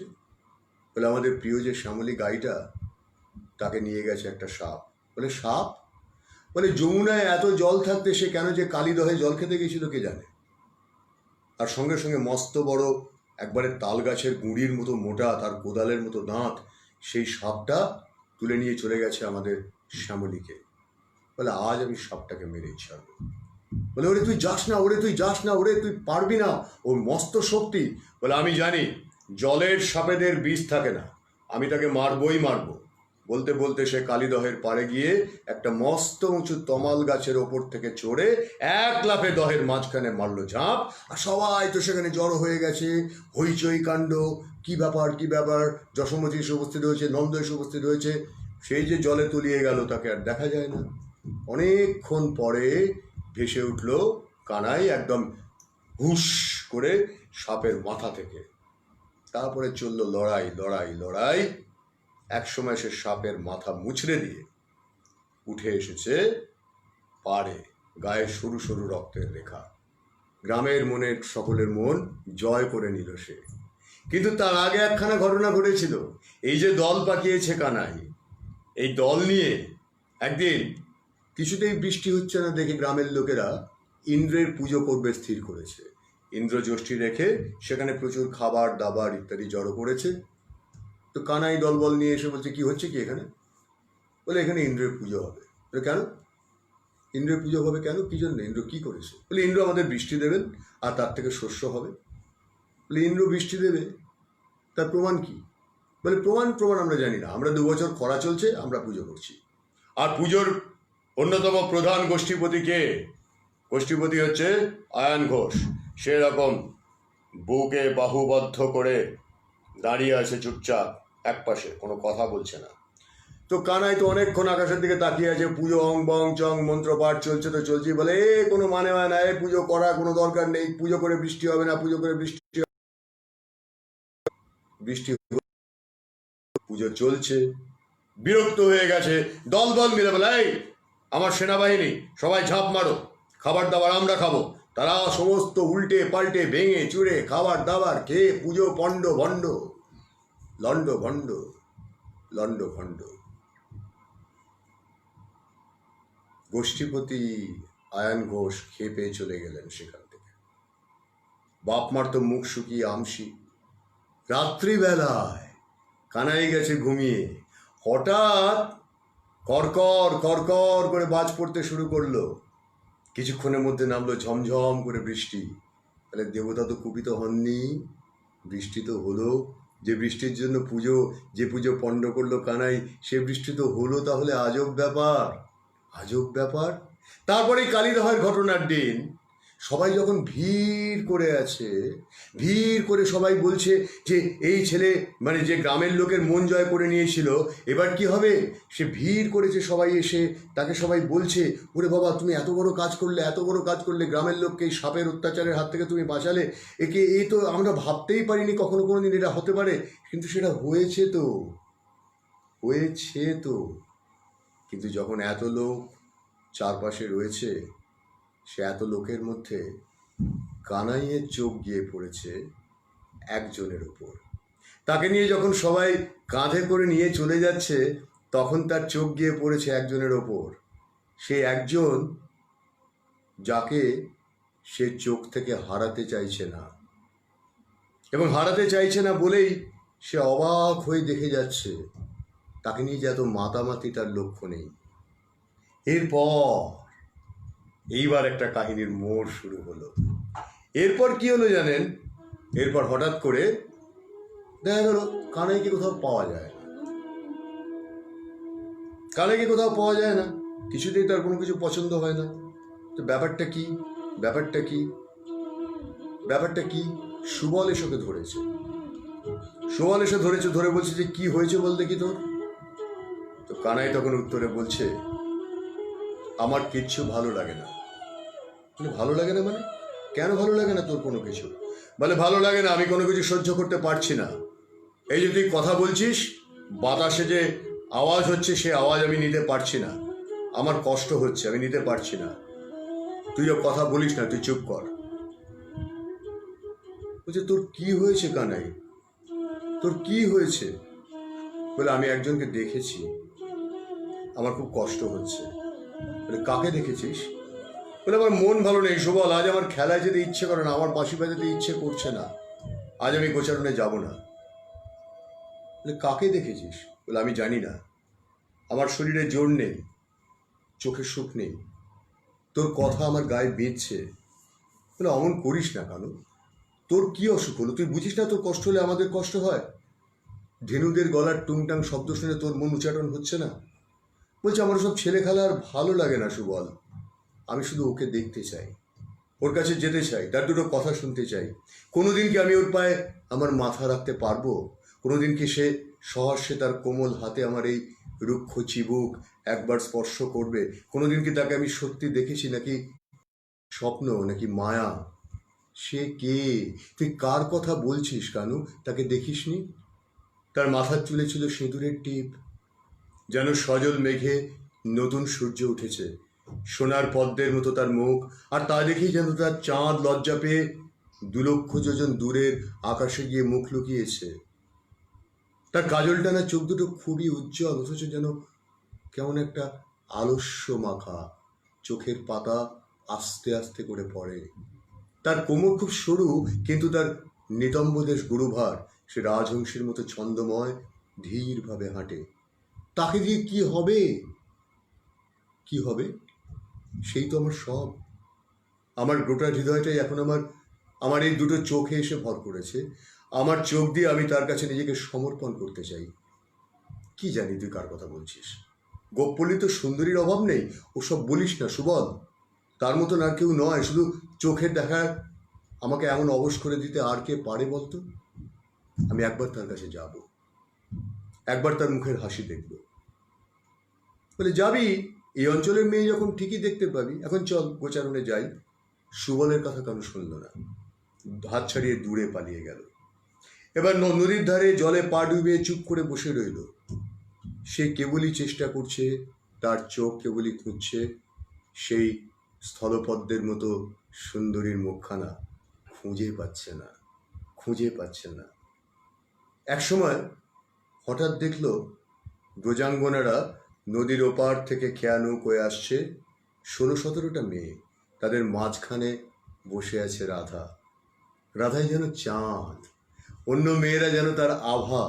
বলে আমাদের প্রিয় যে শ্যামলী গাইটা, তাকে নিয়ে গেছে একটা সাপ। বলে সাপ? বলে যমুনায় এত জল থাকতে সে কেন যে কালীদহে জল খেতে গেছিল কে জানে। আর সঙ্গে সঙ্গে মস্ত বড় একবারে তাল গাছের গুঁড়ির মতো মোটা, তার কোদালের মতো দাঁত, সেই সাপটা তুলে নিয়ে চলে গেছে আমাদের শ্যামলীকে। বলে আজ আমি সাপটাকে মেরে ছাড়বো। বলে ওরে তুই যাস না, ওরে তুই যাস না, ওরে তুই পারবি না, ওর মস্ত শক্তি। বলে আমি জানি জলের সাপেদের বিষ থাকে না, আমি তাকে মারবই মারবো। বলতে বলতে সে কালীদহের পাড়ে গিয়ে একটা মস্ত উঁচু তমাল গাছের ওপর থেকে চড়ে এক লাফে দহের মাঝখানে মারলো ঝাঁপ। আর সবাই তো সেখানে জড়ো হয়ে গেছে, হইচই কাণ্ড, কি ব্যাপার কি ব্যাপার। যশোমতী এসে উপস্থিত হয়েছে, নন্দ এসে উপস্থিত হয়েছে। সেই যে জলে তলিয়ে গেল তাকে আর দেখা যায় না। অনেকক্ষণ পরে ভেসে উঠল কানাই একদম হুস করে সাপের মাথা থেকে। তারপরে চলল লড়াই লড়াই লড়াই। একসময় সে সাপের মাথা মুচড়ে দিয়ে উঠে এসেছে পাড়ে, গায়ে সরু সরু রক্তের রেখা। গ্রামের মনের সকলের মন জয় করে নিল সে। কিন্তু তার আগে একখানা ঘটনা ঘটেছিল। এই যে দল পাকিয়েছে কানাই, এই দল নিয়ে একদিন কিছুতেই বৃষ্টি হচ্ছে না দেখে গ্রামের লোকেরা ইন্দ্রের পুজো করবে স্থির করেছে। ইন্দ্রযষ্ঠী রেখে সেখানে প্রচুর খাবার দাবার ইত্যাদি জড়ো করেছে। তো কানাই দলবল নিয়ে এসে বলছে কি হচ্ছে কি এখানে? বলে এখানে ইন্দ্রের পুজো হবে। বলে কেন ইন্দ্রের পুজো হবে কেন, কি জন্য, ইন্দ্র কি করেছে? বলে ইন্দ্র আমাদের বৃষ্টি দেবেন আর তার থেকে শস্য হবে। বলে ইন্দ্র বৃষ্টি দেবে, তার প্রমাণ কি? বলে প্রমাণ আমরা জানি না, আমরা 2 বছর খরা চলছে, আমরা পুজো করছি। আর পুজোর অন্যতম প্রধান গোষ্ঠীপতি কে? গোষ্ঠীপতি হচ্ছে আয়ন ঘোষ। সেরকম বুকে বাহুবদ্ধ করে দাঁড়িয়ে আছে চুপচাপ এক পাশে, কোনো কথা বলছে না। তো কানাই তো অনেকক্ষণ আকাশের দিকে তাকিয়ে আছে, পুজো অং বং চং মন্ত্রপাঠ চলছে তো চলছে। বলে কোনো মানে হয় না, পুজো করা কোনো দরকার নেই, পুজো করে বৃষ্টি হবে না, পুজো করে বৃষ্টি পুজো চলছে। বিরক্ত হয়ে গেছে, দল মিলে বলে আমার সেনাবাহিনী সবাই ঝাঁপ মারো, খাবার দাবার আমরা খাবো। তারা সমস্ত উল্টে পাল্টে ভেঙে চুড়ে খাবার দাবার খেয়ে পুজো পণ্ড ভণ্ড, লণ্ড ভণ্ড, লণ্ড ভণ্ড। গোষ্ঠীপতি আয়ন ঘোষ খেপে চলে গেলেন সেখান থেকে। বাপ মার তো মুখ শুকিয়ে আমসি। রাত্রিবেলায় কানাই গেছে ঘুমিয়ে, হঠাৎ করকর করকর করে বাজ পড়তে শুরু করলো। কিছুক্ষণের মধ্যে নামলো ঝমঝম করে বৃষ্টি। তাহলে দেবতা তো কুপিত হননি, বৃষ্টি তো হলো। যে বৃষ্টির জন্য যে পুজো পণ্ড করলো কানাই, সে বৃষ্টি তো হলো। তাহলে আজব ব্যাপার, আজব ব্যাপার। তারপরে কালীদহের ঘটনার দিন সবাই যখন ভিড় করে আছে, ভিড় করে সবাই বলছে যে এই ছেলে মানে যে গ্রামের লোকের মন জয় করে নিয়েছিল, এবার কি হবে? সে ভিড় করেছে, সবাই এসে তাকে সবাই বলছে ওরে বাবা তুমি এত বড় কাজ করলে, এত বড় কাজ করলে, গ্রামের লোককে এই সাপের অত্যাচারের হাত থেকে তুমি বাঁচালে। এই তো আমরা ভাবতেই পারিনি কখনো কোনো দিন এটা হতে পারে। কিন্তু সেটা হয়েছে তো, হয়েছে তো। কিন্তু যখন এত লোক চারপাশে রয়েছে, সে এত লোকের মধ্যে কানাইয়ের চোখ গিয়ে পড়েছে একজনের উপর। তাকে নিয়ে যখন সবাই কাঁধে করে নিয়ে চলে যাচ্ছে, তখন তার চোখ গিয়ে পড়েছে একজনের ওপর। সে একজন যাকে সে চোখ থেকে হারাতে চাইছে না, এবং হারাতে চাইছে না বলেই সে অবাক হয়ে দেখে যাচ্ছে। তাকে নিয়ে যে এত মাতামাতি তার লক্ষ্য নেই। এইবার একটা কাহিনীর মোড় শুরু হলো। এরপর কি হলো জানেন? এরপর হঠাৎ করে দেখা গেল কানাইকে কোথাও পাওয়া যায় না। কানাইকে কোথাও পাওয়া যায় না, কিছুতেই তার কোনো কিছু পছন্দ হয় না। তো ব্যাপারটা কি? ব্যাপারটা কি? ব্যাপারটা কি? সুবল এসে ধরেছে। সুবল এসে ধরেছে, ধরে বলছে যে কি হয়েছে বল দেখি তোর। তো কানাই তখন উত্তরে বলছে আমার কিচ্ছু ভালো লাগে না। ভালো লাগে না মানে? কেন ভালো লাগে না তোর কোনো কিছু? বলে ভালো লাগে না, আমি কোনো কিছু সহ্য করতে পারছি না। এই যে তুই কথা বলছিস, বাতাসে যে আওয়াজ হচ্ছে, সে আওয়াজ আমি নিতে পারছি না, আমার কষ্ট হচ্ছে, আমি নিতে পারছি না। তুইও কথা বলিস না, তুই চুপ কর। বলছে তোর কি হয়েছে কানাই, তোর কি হয়েছে? বলে আমি একজনকে দেখেছি, আমার খুব কষ্ট হচ্ছে। বলে কাকে দেখেছিস? বলে আমার মন ভালো নেই সুবল, আজ আমার খেলায় যেতে ইচ্ছে করে না, আমার বাঁশি বাজাতে ইচ্ছে করছে না, আজ আমি গোচারণে যাব না। বলে কাকে দেখেছিস? বলে আমি জানি না, আমার শরীরে জোর নেই, চোখে সুখ নেই, তোর কথা আমার গায়ে বেঁধছে। বলে অমন করিস না কানু, তোর কি অসুখ হলো? তুই বুঝিস না তোর কষ্ট হলে আমাদের কষ্ট হয়? ধেনুদের গলার টুংটাং শব্দ শুনে তোর মন উচ্চাটন হচ্ছে না? বলছে আমার সব ছেলে খেলা আর ভালো লাগে না সুবল, আমি শুধু ওকে দেখতে চাই, ওর কাছে যেতে চাই, তার দুটো কথা শুনতে চাই। কোনোদিন কি আমি ওর পায়ে আমার মাথা রাখতে পারবো? কোনোদিন কি সে সহর্ষে তার কোমল হাতে আমার এই রুক্ষ চিবুক একবার স্পর্শ করবে? কোনোদিন কি তাকে আমি সত্যি দেখেছি, নাকি স্বপ্ন, নাকি মায়া? সে কে? তুই কার কথা বলছিস কানু? তাকে দেখিসনি? তার মাথার চুলে ছিল সিঁদুরের টিপ, যেন সজল মেঘে নতুন সূর্য উঠেছে, সোনার পদ্মের মতো তার মুখ, আর তা দেখেই যেন তার চাঁদ লজ্জা পেয়ে 2,00,000 যোজন দূরের আকাশে গিয়ে মুখ লুকিয়েছে। তার কাজল টানা চোখ দুটো খুবই উজ্জ্বল, অথচ যেন কেমন একটা আলস্য মাখা, চোখের পাতা আস্তে আস্তে করে পড়ে। তার কোমর খুব সরু, কিন্তু তার নিতম্বদেশ গুরুভার, সে রাজহংসীর মতো ছন্দময় ধীরভাবে হাঁটে। তাকে দিয়ে কি হবে? কি হবে? সেই তো আমার সব। আমার গোটা হৃদয়টাই এখন আমার এই দুটো চোখে এসে ভর করেছে। আমার চোখ দিয়ে আমি তার কাছে নিজেকে সমর্পণ করতে চাই। কি জানি তুই কার কথা বলছিস? গোপলি তো সুন্দরীর অভাব নেই, ওসব বলিস না সুবল। তার মতন আর কেউ নয়, শুধু চোখের দেখার আমাকে এমন অবশ করে দিতে আর কে পারে বলতো? আমি একবার তার কাছে যাব, একবার তার মুখের হাসি দেখব। বলে যাবি? এই অঞ্চলের মেয়ে যখন ঠিকই দেখতে পাবি, এখন চল গোচারণে যাই। সুবলের কথা কেন শুনল না, হাত ছাড়িয়ে দূরে পালিয়ে গেল। এবার নদীর ধারে জলে পা ডুবিয়ে চুপ করে বসে রইল। সে কেবলই চেষ্টা করছে, তার চোখ কেবলই খুঁজছে সেই স্থলপদ্মের মতো সুন্দরীর মুখখানা। খুঁজে পাচ্ছে না, খুঁজে পাচ্ছে না। একসময় হঠাৎ দেখল ব্রজাঙ্গনারা নদীর ওপার থেকে খেয়া নৌকোয় আসছে। 16-17টা মেয়ে, তাদের মাঝখানে বসে আছে রাধা। রাধাই যেন চাঁদ, অন্য মেয়েরা যেন তার আভা।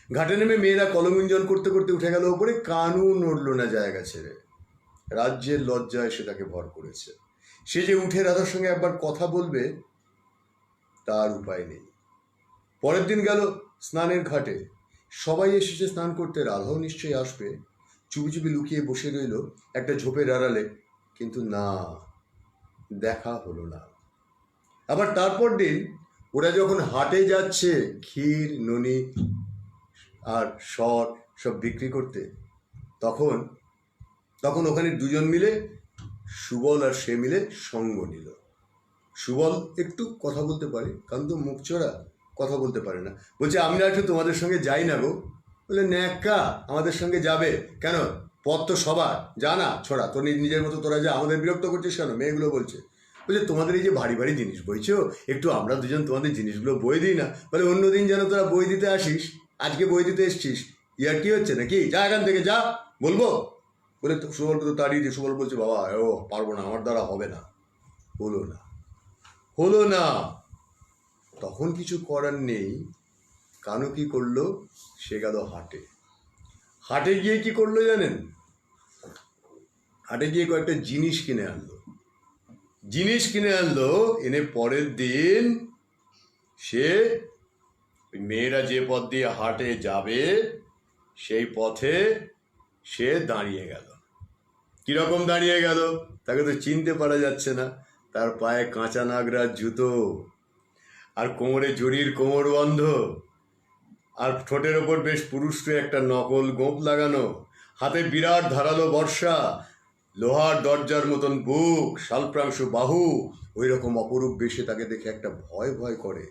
ঘাটে নেমে মেয়েরা কলমিঞ্জন করতে করতে উঠে গেল ওপরে, কানু নড়ল না জায়গা ছেড়ে। রাজ্যের লজ্জা এসে তাকে ভর করেছে। সে যে উঠে রাধার সঙ্গে একবার কথা বলবে, তার উপায় নেই। পরের দিন গেল স্নানের ঘাটে। সবাই এসেছে স্নান করতে, রাধাও নিশ্চয়ই আসবে। চুপি চুপি লুকিয়ে বসে রইল একটা ঝোপের আড়ালে, কিন্তু না, দেখা হলো না। আবার তারপর দিন ওরা যখন হাটে যাচ্ছে ক্ষীর, ননি আর সর সব বিক্রি করতে, তখন তখন ওখানে দুজন মিলে, সুবল আর সে মিলে সঙ্গ নিল। সুবল একটু কথা বলতে পারে, কারণ তো মুখ চোরা, কথা বলতে পারে না। বলছে আমরা একটু তোমাদের সঙ্গে যাই না গো। বলে ন্যাকা, আমাদের সঙ্গে যাবে কেন? পথ তো সবার, যা না ছোড়া, তোর নিজের মতো তোরা যা, আমাদের বিরক্ত করছিস কেন? মেয়েগুলো বলছে। বলছে তোমাদের এই যে ভারী ভারী জিনিস বইছো, একটু আমরা দুজন তোমাদের জিনিসগুলো বই দিই না? বলে অন্যদিন যেন তোরা বই দিতে আসিস, আজকে বই দিতে এসছিস, ইয়ার কি হচ্ছে নাকি? যা এখান থেকে যা, বলবো। বলে সুবলকে তো তাড়িয়ে দিয়ে সুবল বলছে বাবা ও পারবো না, আমার দ্বারা হবে না। হলো না, হলো না। তখন কিছু করার নেই। কানু কি করলো? সে গেল হাটে। হাটে গিয়ে কি করলো জানেন? হাটে গিয়ে কয়েকটা জিনিস কিনে আনলো। জিনিস কিনে আনলো, এনে পরের দিন সে মেয়েরা যে পথ দিয়ে হাটে যাবে সেই পথে সে দাঁড়িয়ে গেল। কিরকম দাঁড়িয়ে গেল? তাকে তো চিনতে পারা যাচ্ছে না। তার পায়ে কাঁচা নাগরার জুতো, আর কোমরে জরির কোমরবন্ধ, আর ঠোঁটের ওপর বেশ পুরুষে একটা নকল গোঁপ লাগানো, হাতে বিরাট ধারালো বর্ষা, লোহার দরজার মতন বুক, শালপ্রাংশ বাহু। ওই রকম অপরূপ বেশে তাকে দেখে একটা ভয় ভয় করে।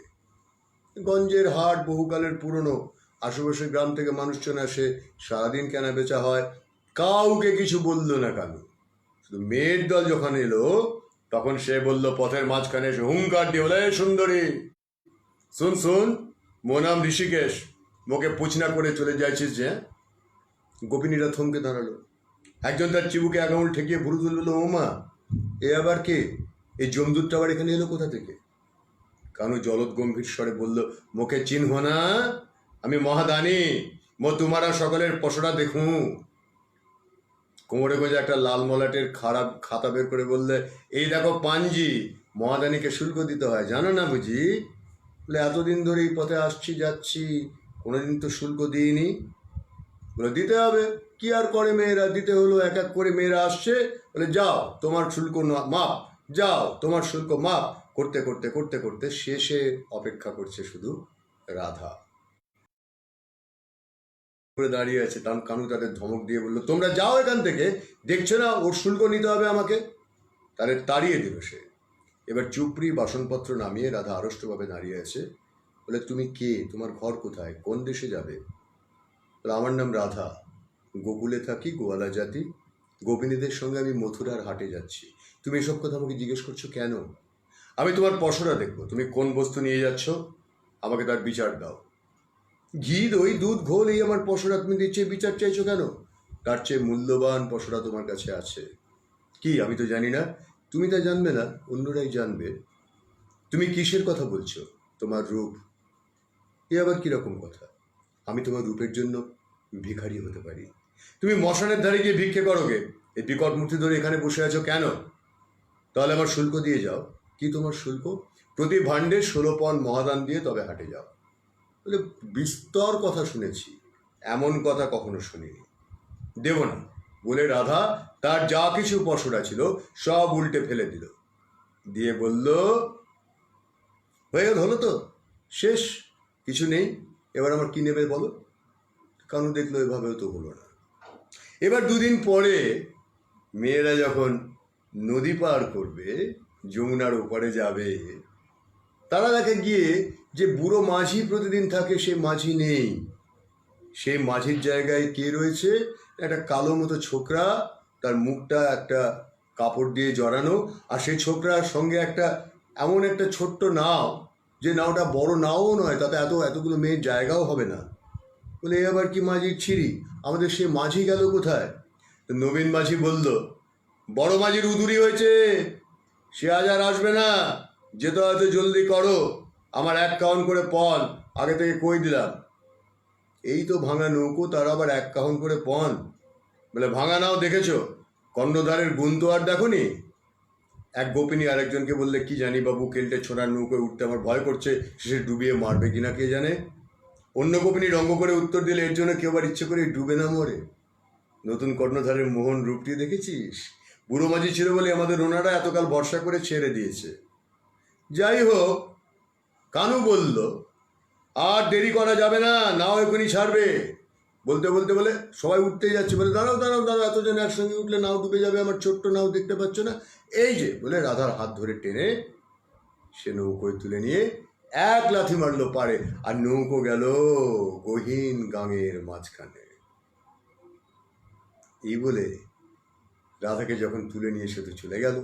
গঞ্জের হাট বহুকালের পুরনো, আশেপাশের গ্রাম থেকে মানুষজন আসে, সারাদিন কেনা বেচা হয়। কাউকে কিছু বলল না কানু। শুধু মেয়ের দল যখন এলো, তখন সে বলল পথের মাঝখানে এসে হুঙ্কার দিয়ে, বলে সুন্দরী শুন শুন, মো নাম ঋষিকেশ, মোকে পুছনা করে চলে যাইছিস যে? গোপিনীরা থমকে দাঁড়ালো। একজন তার চিবুকে এক আঙুল ঠেকিয়ে ভুরু তুলল, ও মা, এ আবার কে? এই জমদূতটা আবার এখানে এলো কোথা থেকে? কানু জলদ গম্ভীর স্বরে বলল, মুখে চিহ্ন না, আমি মহাদানী, তোমারা সকলের পশরা দেখুন। কোমরে গোজা একটা লাল মলাটের খারাপ খাতা বের করে বললে, এই দেখো পাঞ্জি, মহাদানীকে শুল্ক দিতে হয়, জানো না বুঝি? বলে, এতদিন ধরে এই পথে আসছি যাচ্ছি, কোনোদিন তো শুল্ক দিইনি। বলে, দিতে হবে, কি আর করে মেয়েরা, দিতে হলো। এক এক করে মেয়েরা আসছে, বলে, যাও তোমার শুল্ক মাপ, যাও তোমার শুল্ক মাপ। করতে করতে করতে করতে শেষে অপেক্ষা করছে শুধু রাধা। দাঁড়িয়ে আছে। কানু তাদের ধমক দিয়ে বললো, তোমরা যাও এখান থেকে, দেখছো না ওর শুল্ক নিতে হবে আমাকে? তাদের তাড়িয়ে দিল সে। এবার চুপড়ি বাসনপত্র নামিয়ে রাধা আড়ষ্টভাবে দাঁড়িয়ে আছে। বলে, তুমি কে? তোমার ঘর কোথায়? কোন দেশে যাবে? বলে, আমার নাম রাধা, গোকুলে থাকি, গোয়ালা জাতি, গোপিনীদের সঙ্গে আমি মথুরার হাটে যাচ্ছি। তুমি এসব কথা আমাকে জিজ্ঞেস করছো কেন? আমি তোমার পসরা দেখবো, তুমি কোন বস্তু নিয়ে যাচ্ছ, আমাকে তার বিচার দাও। ঘি, দই, দুধ, ঘোল, এই আমার পসরা, তুমি দিচ্ছে বিচার চাইছো কেন? তার চেয়ে মূল্যবান পসরা তোমার কাছে আছে। কি আমি তো জানি না? তুমি তা জানবে না, অন্যরাই জানবে। তুমি কিসের কথা বলছো? তোমার রূপ। এ আবার কিরকম কথা? আমি তোমার রূপের জন্য ভিখারি হতে পারি। তুমি মশানের ধারে গিয়ে ভিক্ষে করোগে, এই বিকট মূর্তি ধরে এখানে বসে আছো কেন? তাহলে আমার শুল্ক দিয়ে যাও। কি তোমার শুল্ক? প্রতি ভাণ্ডে 16 পণ মহাদান দিয়ে তবে হাটে যাও। বলে, বিস্তর কথা শুনেছি, এমন কথা কখনো শুনিনি, দেব না। বলে রাধা তার যা কিছু পসরা ছিল সব উল্টে ফেলে দিল, দিয়ে বলল, হয়ে হলো তো, শেষ, কিছু নেই, এবার আমার কি নেবে বলো? কানু দেখলো এভাবেও তো হলো না। এবার দুদিন পরে মেয়েরা যখন নদী পার করবে, যমুনার ওপারে যাবে, তারা দেখে গিয়ে যে বুড়ো মাঝি প্রতিদিন থাকে সে মাঝি নেই। সেই মাঝির জায়গায় কে রয়েছে? একটা কালো মতো ছোকরা, তার মুখটা একটা কাপড় দিয়ে জড়ানো, আর সেই ছোকরার সঙ্গে একটা এমন একটা ছোট্ট নাও, যে নাওটা বড় নাও নয়, তাতে এতগুলো মেয়ের জায়গাও হবে না। বলে, এ আবার কি মাঝির ছিরি, আমাদের সে মাঝি গেল কোথায়? তো নবীন মাঝি বলল, বড় মাঝির উদুরি হয়েছে, সে আজ আর আসবে না, যেতে হয়তো জলদি করো, আমার 1 কাউন করে পণ আগে থেকে কই দিলাম। এই তো ভাঙা নৌকো, তার আবার 1 কাউন করে পণ। বলে, ভাঙা নাও দেখেছ, কর্ণধারের গুণ তো আর দেখনি? এক গোপিনী আরেকজনকে বললে, কি জানি বাবু, কেল্টে ছোড়ার নৌকোয় উঠতে আমার ভয় করছে, শেষে ডুবিয়ে মারবে কিনা কে জানে। অন্য গোপিনী রঙ্গ করে উত্তর দিলে, এর জন্য কেউ আবার ইচ্ছে করে ডুবে না মরে। নতুন কর্ণধারের মোহন রূপটি দেখেছিস? বুড়ো মাঝি ছিল বলে আমাদের ওনারা এতকাল ভরসা করে ছেড়ে দিয়েছে। যাই হোক, কানু বলল, আর দেরি করা যাবে না, নাও এখনই ছাড়বে। বলতে বলতে বলে সবাই উঠতেই যাচ্ছে। বলে, দাঁড়াও দাঁড়াও দাঁড়াও, এতজন একসঙ্গে উঠলে নাও ডুবে যাবে, আমার ছোট্ট নাও দেখতে পাচ্ছ না? এই যে, বলে রাধার হাত ধরে টেনে সে নৌকোয় তুলে নিয়ে 1 লাথি মারলো পারে, আর নৌকো গেল গহীন গাঙের মাঝখানে। এই বলে রাধাকে যখন তুলে নিয়ে সে তো চলে গেল।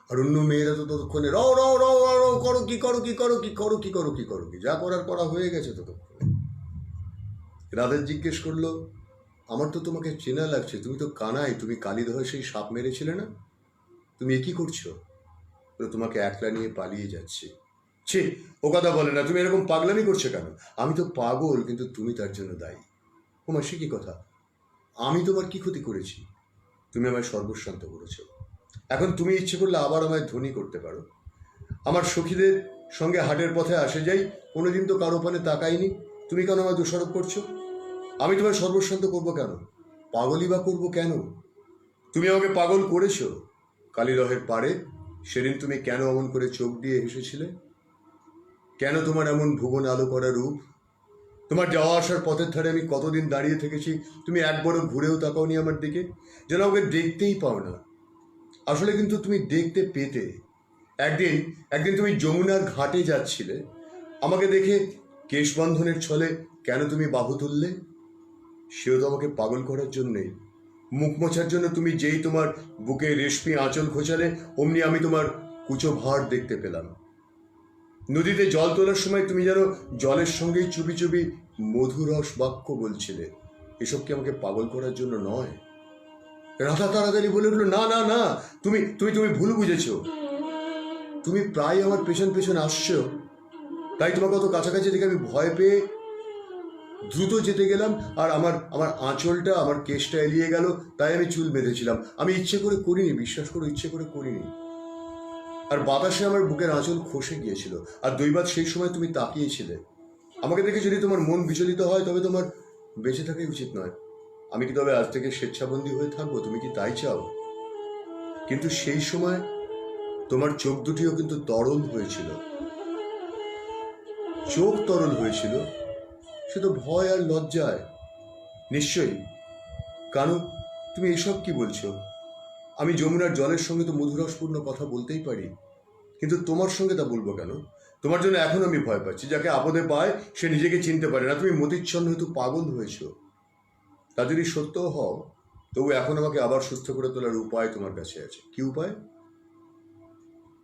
আর অন্য মেয়েরা তো ততক্ষণে রাও রাও রাও রাও, করো কি করো কি করো কি করো কি করো কি করো কি, যা করার করা হয়ে গেছে ততক্ষণে। রাধা জিজ্ঞেস করলো, আমার তো তোমাকে চেনা লাগছে, তুমি তো কানাই, তুমি কালীদহে সেই সাপ মেরেছিলে না? তুমি কি করছো? তোমাকে একলা নিয়ে পালিয়ে যাচ্ছি। ছি, ও কথা বলে না, তুমি এরকম পাগলামি করছো কেন? আমি তো পাগল, কিন্তু তুমি তার জন্য দায়ী। তোমার সে কি কথা? আমি তোমার কি ক্ষতি করেছি? তুমি আমায় সর্বশান্ত করেছো। এখন তুমি ইচ্ছে করলে আবার আমায় ধনী করতে পারো। আমার সখীদের সঙ্গে হাটের পথে আসে যাই, কোনোদিন তো কারো পানে তাকাইনি, তুমি কেন আমায় দোষারোপ করছো? আমি তোমায় সর্বশান্ত করবো কেন? পাগলই বা করবো কেন? তুমি আমাকে পাগল করেছো কালীদহের পাড়ে। সেদিন তুমি কেন অমন করে চোখ দিয়ে হেসেছিলে? কেন তোমার এমন ভুবন আলো করা রূপ? তোমার যাওয়া আসার পথের ধারে আমি কতদিন দাঁড়িয়ে থেকেছি, তুমি একবারও ঘুরেও তাকাওনি আমার দিকে, যেন আমাকে দেখতেই পাও না। আসলে কিন্তু তুমি দেখতে পেতে। একদিন তুমি যমুনার ঘাটে যাচ্ছিলে, আমাকে দেখে কেশবন্ধনের ছলে কেন তুমি বাহু তুললে? সেও তো আমাকে পাগল করার জন্যেই। মুখ মোছার জন্য তুমি যেই তোমার বুকে রেশমি আঁচল খোঁচালে, অমনি আমি তোমার কুচো ভার দেখতে পেলাম। নদীতে জল তোলার সময় তুমি যেন জলের সঙ্গেই চুপি চুপি মধুরস বাক্য বলছিলে। এসব কি আমাকে পাগল করার জন্য নয়? রাধা তাড়াতাড়ি বলে উঠলো, না না না, তুমি তুমি তুমি ভুল বুঝেছ। তুমি প্রায় আমার পেছন পেছন আসছো, তাই তোমাকে অত কাছাকাছি দেখে আমি ভয় পেয়ে দ্রুত যেতে গেলাম, আর আমার আমার আঁচলটা, আমার কেশটা এলিয়ে গেল, তাই আমি চুল বেঁধেছিলাম। আমি ইচ্ছে করে করিনি, বিশ্বাস করো, ইচ্ছে করে করিনি। আর বাতাসে আমার বুকের আঁচল খসে গিয়েছিল। আর দৈবাত সেই সময় তুমি তাকিয়েছিলে। আমাকে দেখে যদি তোমার মন বিচলিত হয়, তবে তোমার বেঁচে থাকাই উচিত নয়। আমি কি তবে আজ থেকে স্বেচ্ছাবন্দী হয়ে থাকবো? তুমি কি তাই চাও? কিন্তু সেই সময় তোমার চোখ দুটিও কিন্তু তরল হয়েছিল। চোখ তরল হয়েছিল, সে তো ভয় আর লজ্জায়। নিশ্চয়ই। কানু, তুমি এসব কি বলছো? আমি যমুনার জলের সঙ্গে তো মধুরসপূর্ণ কথা বলতেই পারি, কিন্তু তোমার সঙ্গে তা বলবো কেন? তোমার জন্য এখন আমি ভয় পাচ্ছি। যাকে আপদে পায় সে নিজেকে চিনতে পারে না। তুমি মতিচ্ছন্ন হয়তো পাগল হয়েছো। তা যদি সত্যও হও, তবু এখন আমাকে আবার সুস্থ করে তোলার উপায় তোমার কাছে আছে। কি উপায়?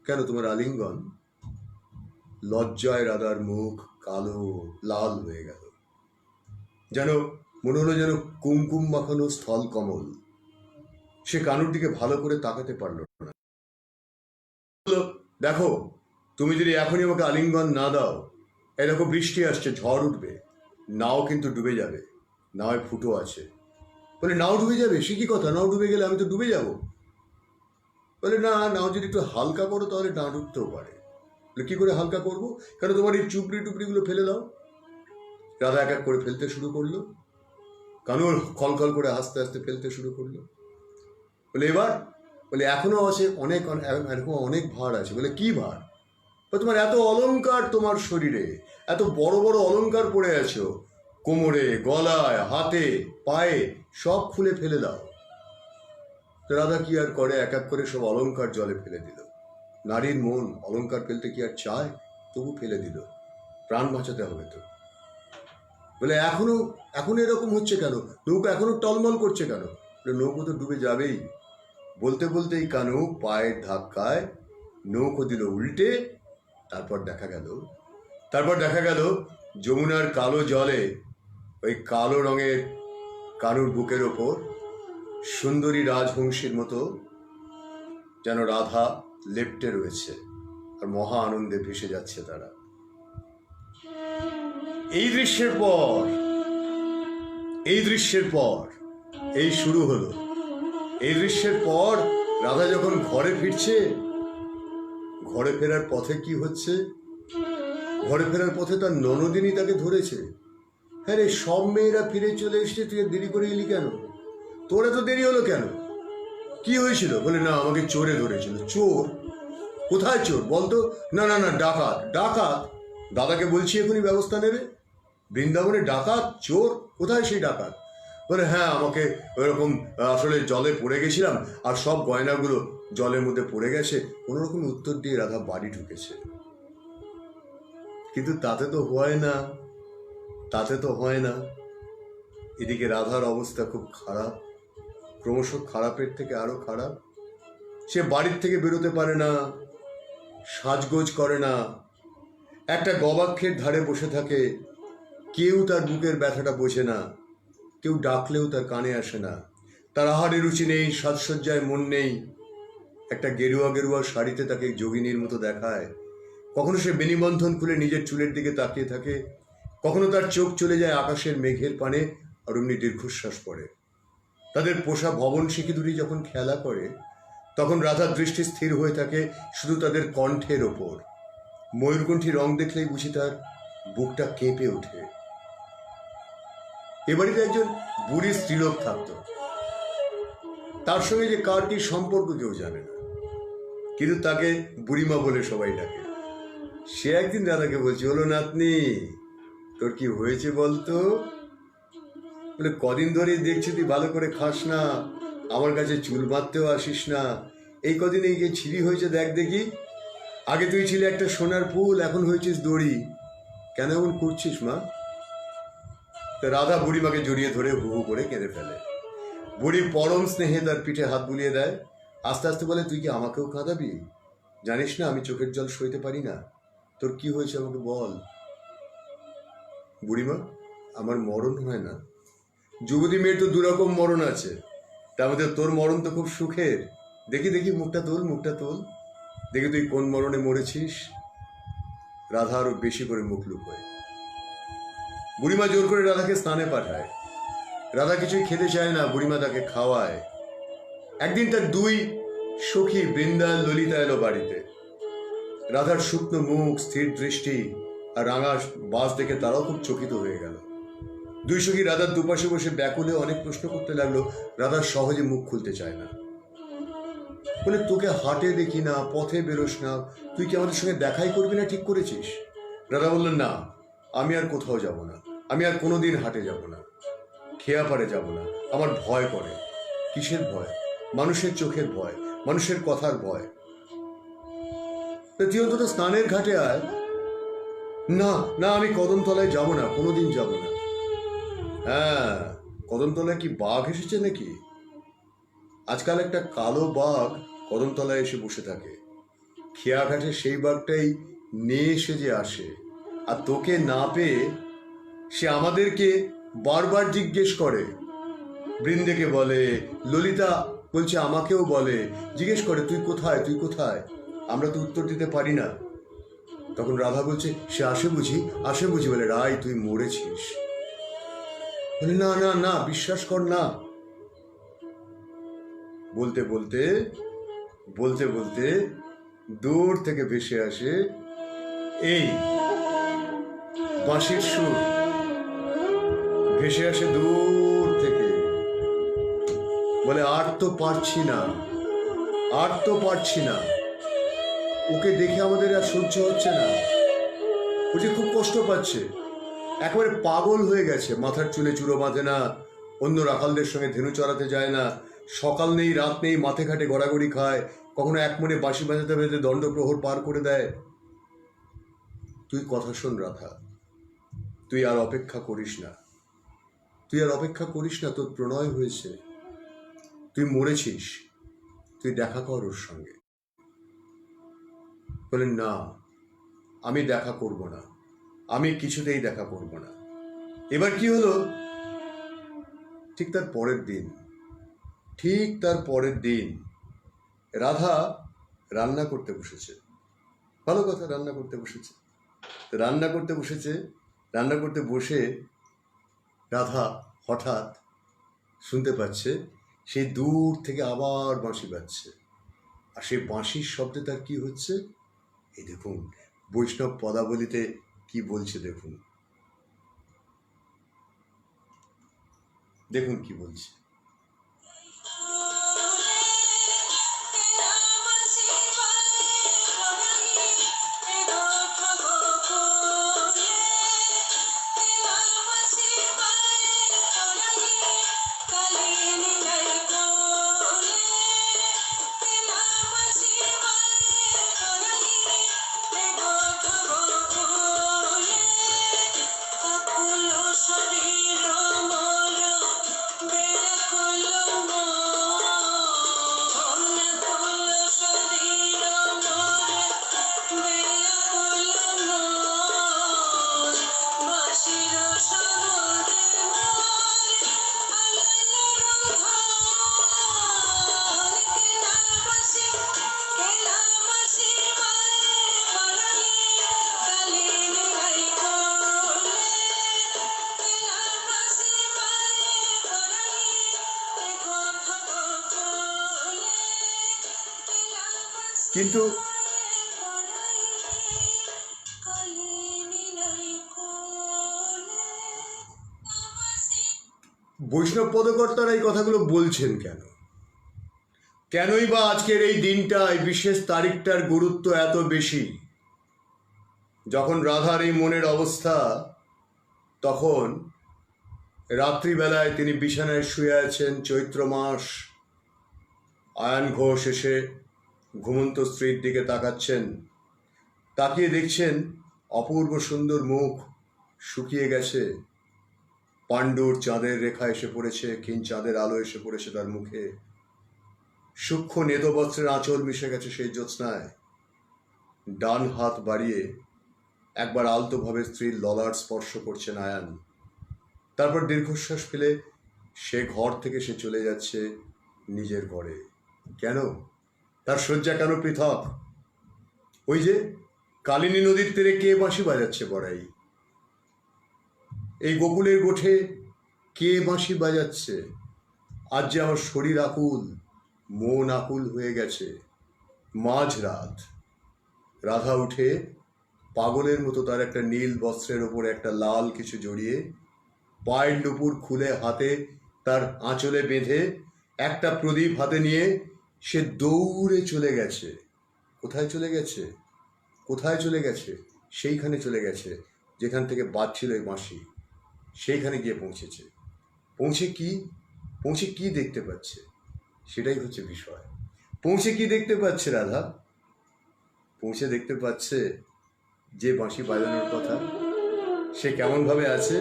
কেন, তোমার আলিঙ্গন? লজ্জায় রাধার মুখ কালো লাল হয়ে গেল, যেন মনে হলো যেন কুমকুম মাখানো স্থল কমল। সে কানুর দিকে ভালো করে তাকাতে পারল না। দেখো, তুমি যদি এখনই আমাকে আলিঙ্গন না দাও, এই দেখো বৃষ্টি আসছে, ঝড় উঠবে, নাও কিন্তু ডুবে যাবে। নাওয় ফুটো আছে। বলে, নাও ডুবে যাবে? সে কি কথা? নাও ডুবে গেলে আমি তো ডুবে যাব। বলে, না, নাও যদি একটু হালকা করো তাহলে না ডুবতেও পারে। বলে, কি করে হালকা করবো? কেন, তোমার এই চুপড়ি টুপড়িগুলো ফেলে দাও। রাধা এক এক করে ফেলতে শুরু করলো। কানুর খলখল করে হাসতে হাসতে ফেলতে শুরু করলো। বলে, এবার? বলে, এখনো আছে অনেক, এরকম অনেক ভার আছে। বলে, কি ভার? তোমার এত অলংকার, তোমার শরীরে এত বড় বড় অলংকার পড়ে আছো, কোমরে, গলায়, হাতে, পায়ে, সব খুলে ফেলে দাও। তো রাধা কি আর করে, এক এক করে সব অলংকার জলে ফেলে দিল। নারীর মন অলংকার ফেলতে কি আর চায়? তবু ফেলে দিল। প্রাণ বাঁচাতে হবে তো। বলে, এখনো এরকম হচ্ছে কেন? নৌকা এখনো টলমল করছে কেন? নৌকো তো ডুবে যাবেই। বলতে বলতেই কানু পায়ের ধাক্কায় নৌকো দিল উল্টে। তারপর দেখা গেল যমুনার কালো জলে ওই কালো রঙের কানুর বুকের ওপর সুন্দরী রাজবংশীর মতো যেন রাধা লেপ্টে রয়েছে, আর মহা আনন্দে ভেসে যাচ্ছে তারা। এই দৃশ্যের পর এই শুরু হলো। এই দৃশ্যের পর রাধা যখন ঘরে ফিরছে, ঘরে ফেরার পথে কি হচ্ছে? ঘরে ফেরার পথে তার ননদিনী তাকে ধরেছে। হ্যাঁ রে, সব মেয়েরা ফিরে চলে এসছে, তুই দেরি করে এলি কেন? তোর এত দেরি হলো কেন? কি হয়েছিল? বলে, না, আমাকে চোরে ধরেছিল। চোর? কোথায় চোর বলতো? না না না, ডাকাত। ডাকাত? দাদাকে বলছি এখনই ব্যবস্থা নেবে। বৃন্দাবনে ডাকাত, চোর? কোথায় সেই ডাকাত? বলে, হ্যাঁ, আমাকে ওইরকম আসলে জলে পড়ে গেছিলাম, আর সব গয়নাগুলো জলের মধ্যে পড়ে গেছে। কোনোরকম উত্তর দিয়ে রাধা বাড়ি ঢুকেছে। কিন্তু তাতে তো হয় না। এদিকে রাধার অবস্থা খুব খারাপ, ক্রমশ খারাপের থেকে আরো খারাপ। সে বাড়ির থেকে বেরোতে পারে না, সাজগোজ করে না, একটা গবাক্ষের ধারে বসে থাকে। কেউ তার বুকের ব্যথাটা বোঝে না, কেউ ডাকলেও তার কানে আসে না। তার আহারে রুচি নেই, সাজসজ্জায় মন নেই। একটা গেরুয়া গেরুয়া শাড়িতে তাকে যোগিনীর মতো দেখায়। কখনো সে বেনিবন্ধন খুলে নিজের চুলের দিকে তাকিয়ে থাকে, কখনো তার চোখ চলে যায় আকাশের মেঘের পানে, আর অমনি দীর্ঘশ্বাস পড়ে। তাদের পোষা ভবন শিখি দুটি যখন খেলা করে, তখন রাধার দৃষ্টি স্থির হয়ে থাকে শুধু তাদের কণ্ঠের ওপর। ময়ূরকণ্ঠী রং দেখলেই বুঝি তার বুকটা কেঁপে ওঠে। এ বাড়িতে একজন বুড়ি স্ত্রীলোক থাকতো। তার সঙ্গে যে কার কি সম্পর্ক কেউ জানে না, কিন্তু তাকে বুড়িমা বলে সবাই ডাকে। সে একদিন রাধাকে বলছে, হলো নাতনি, তোর কি হয়েছে বলতো? বলে, কদিন ধরেই দেখছি তুই ভালো করে খাস না, আমার কাছে চুল বাঁধতেও আসিস না। এই কদিন এই যে ছিঁড়ি হয়েছে দেখ দেখি। আগে তুই ছিলে একটা সোনার ফুল, এখন হয়েছিস দড়ি। কেন এমন করছিস মা? রাধা বুড়িমাকে জড়িয়ে ধরে হু হু করে কেঁদে ফেলে। বুড়ি পরম স্নেহে তার পিঠে হাত বুলিয়ে দেয়। আস্তে আস্তে বলে, তুই কি আমাকেও কাঁদাবি? জানিস না আমি চোখের জল সইতে পারি না। তোর কি হয়েছে আমাকে বল। বুড়িমা, আমার মরণ হয় না। যুবতী মেয়ের তো দুরকম মরণ আছে। তার মধ্যে তোর মরণ তো খুব সুখের। দেখি দেখি মুখটা তোল, মুখটা তোল, দেখি তুই কোন মরণে মরেছিস। রাধা আরো বেশি করে মুখ লুকোয়। বুড়িমা জোর করে রাধাকে স্নানে পাঠায়। রাধা কিছুই খেতে চায় না, বুড়িমা তাকে খাওয়ায়। একদিন তার দুই সখী বৃন্দা ললিতা এলো বাড়িতে। রাধার শুকনো মুখ, স্থির দৃষ্টি আর রাঙা বাস দেখে তারাও খুব চকিত হয়ে গেল। দুই সখী রাধার দুপাশে বসে ব্যাকুলে অনেক প্রশ্ন করতে লাগলো। রাধার সহজে মুখ খুলতে চায় না। বলে, তোকে হাটে দেখি না, পথে বেরোস না, তুই কি আমাদের সঙ্গে দেখাই করবি না ঠিক করেছিস? রাধা বললেন, না, আমি আর কোথাও যাব না, আমি আর কোনোদিন হাটে যাব না, খেয়াপাড়ে যাব না, আমার ভয় করে। কিসের ভয়? মানুষের চোখের ভয়, মানুষের কথার ভয়। তুই অন্তত স্নানের ঘাটে আয়। না না, আমি কদমতলায় যাব না, কোনোদিন যাব না। হ্যাঁ, কদমতলায় কি বাঘ এসেছে নাকি? আজকাল একটা কালো বাঘ কদমতলায় এসে বসে থাকে। খেয়াঘাটে সেই বাঘটাই নিয়ে এসে যে আসে, আর তোকে না পেয়ে সে আমাদেরকে বারবার জিজ্ঞেস করে। বৃন্দেকে বলে, ললিতা বলছে আমাকেও বলে, জিজ্ঞেস করে, তুই কোথায়, তুই কোথায়? আমরা তো উত্তর দিতে পারি না। তখন রাধা বলছে, সে আসে বুঝি, আসে বুঝি। বলে, রাই, তুই মরেছিস। বলে, না না না, বিশ্বাস কর না। বলতে বলতে বলতে বলতে দূর থেকে ভেসে আসে এই বাঁশির সুর, ভেসে আসে দূর থেকে। বলে, আর তো পারছি না, আর তো পারছি না, ওকে দেখে আমাদের আর সহ্য হচ্ছে না। ও যে খুব কষ্ট পাচ্ছে, একেবারে পাগল হয়ে গেছে। মাথার চুলে চুরো বাঁধে না, অন্য রাখালদের সঙ্গে ধেনু চড়াতে যায় না, সকাল নেই রাত নেই মাঠে ঘাটে গড়াগড়ি খায়, কখনো এক মনে বাঁশি বাজাতে বাজাতে দণ্ডপ্রহর পার করে দেয়। তুই কথা শোন রাধা, তুই আর অপেক্ষা করিস না, তুই আর অপেক্ষা করিস না, তোর প্রণয় হয়েছে, তুই মরেছিস, তুই দেখা কর ওর সঙ্গে। বলেন, না, আমি দেখা করব না, আমি কিছুতেই দেখা করব না। এবার কি হলো? ঠিক তার পরের দিন রাধা রান্না করতে বসেছে। ভালো কথা, রান্না করতে বসেছে। রান্না করতে বসে রাধা হঠাৎ শুনতে পাচ্ছে সেই দূর থেকে আবার বাঁশি বাজছে। আর সেই বাঁশির শব্দে তার কি হচ্ছে, এই দেখুন বৈষ্ণব পদাবলিতে কি বলছে, দেখুন দেখুন কি বলছে। কিন্তু বৈষ্ণব পদকর্তারা এই কথাগুলো বলছেন কেন? কেনই বা আজকের এই দিনটায়, বিশেষ তারিখটার গুরুত্ব এত বেশি? যখন রাধার এই মনের অবস্থা, তখন রাত্রিবেলায় তিনি বিছানায় শুয়ে আছেন, চৈত্র মাস। আয়ন ঘোষ এসে ঘুমন্ত স্ত্রীর দিকে তাকাচ্ছেন, তাকিয়ে দেখছেন অপূর্ব সুন্দর মুখ শুকিয়ে গেছে, পাণ্ডুর চাঁদের রেখা এসে পড়েছে, ক্ষীণ চাঁদের আলো এসে পড়েছে তার মুখে, সূক্ষ্ম নেতবস্ত্রের আঁচল মিশে গেছে সেই জ্যোৎস্নায়। ডান হাত বাড়িয়ে একবার আলতোভাবে স্ত্রীর ললাট স্পর্শ করছেন আয়ান। তারপর দীর্ঘশ্বাস ফেলে সে ঘর থেকে সে চলে যাচ্ছে নিজের ঘরে। কেন? তার শয্যা কেন পৃথক? ওই যে কালিনী নদীর তীরে কে বাঁশি বাজাচ্ছে বড়াই? এই গোকুলের গোঠে কে বাঁশি বাজাচ্ছে? আজ যে আমার শরীর আকুল, মন আকুল হয়ে গেছে। মাঝরাত রাধা উঠে পাগলের মতো তার একটা নীল বস্ত্রের ওপর একটা লাল কিছু জড়িয়ে, পায়ের নুপুর খুলে হাতে তার আঁচলে বেঁধে, একটা প্রদীপ হাতে নিয়ে সে দৌড়ে চলে গেছে। কোথায় চলে গেছে? কোথায় চলে গেছে? সেইখানে চলে গেছে যেখান থেকে বাজছিল এই বাঁশি। সেইখানে গিয়ে পৌঁছেছে। পৌঁছে কি দেখতে পাচ্ছে? সেটাই হচ্ছে বিষয়। পৌঁছে কি দেখতে পাচ্ছে রাধা? পৌঁছে দেখতে পাচ্ছে যে বাঁশি বাজানোর কথা, সে কেমনভাবে আছে,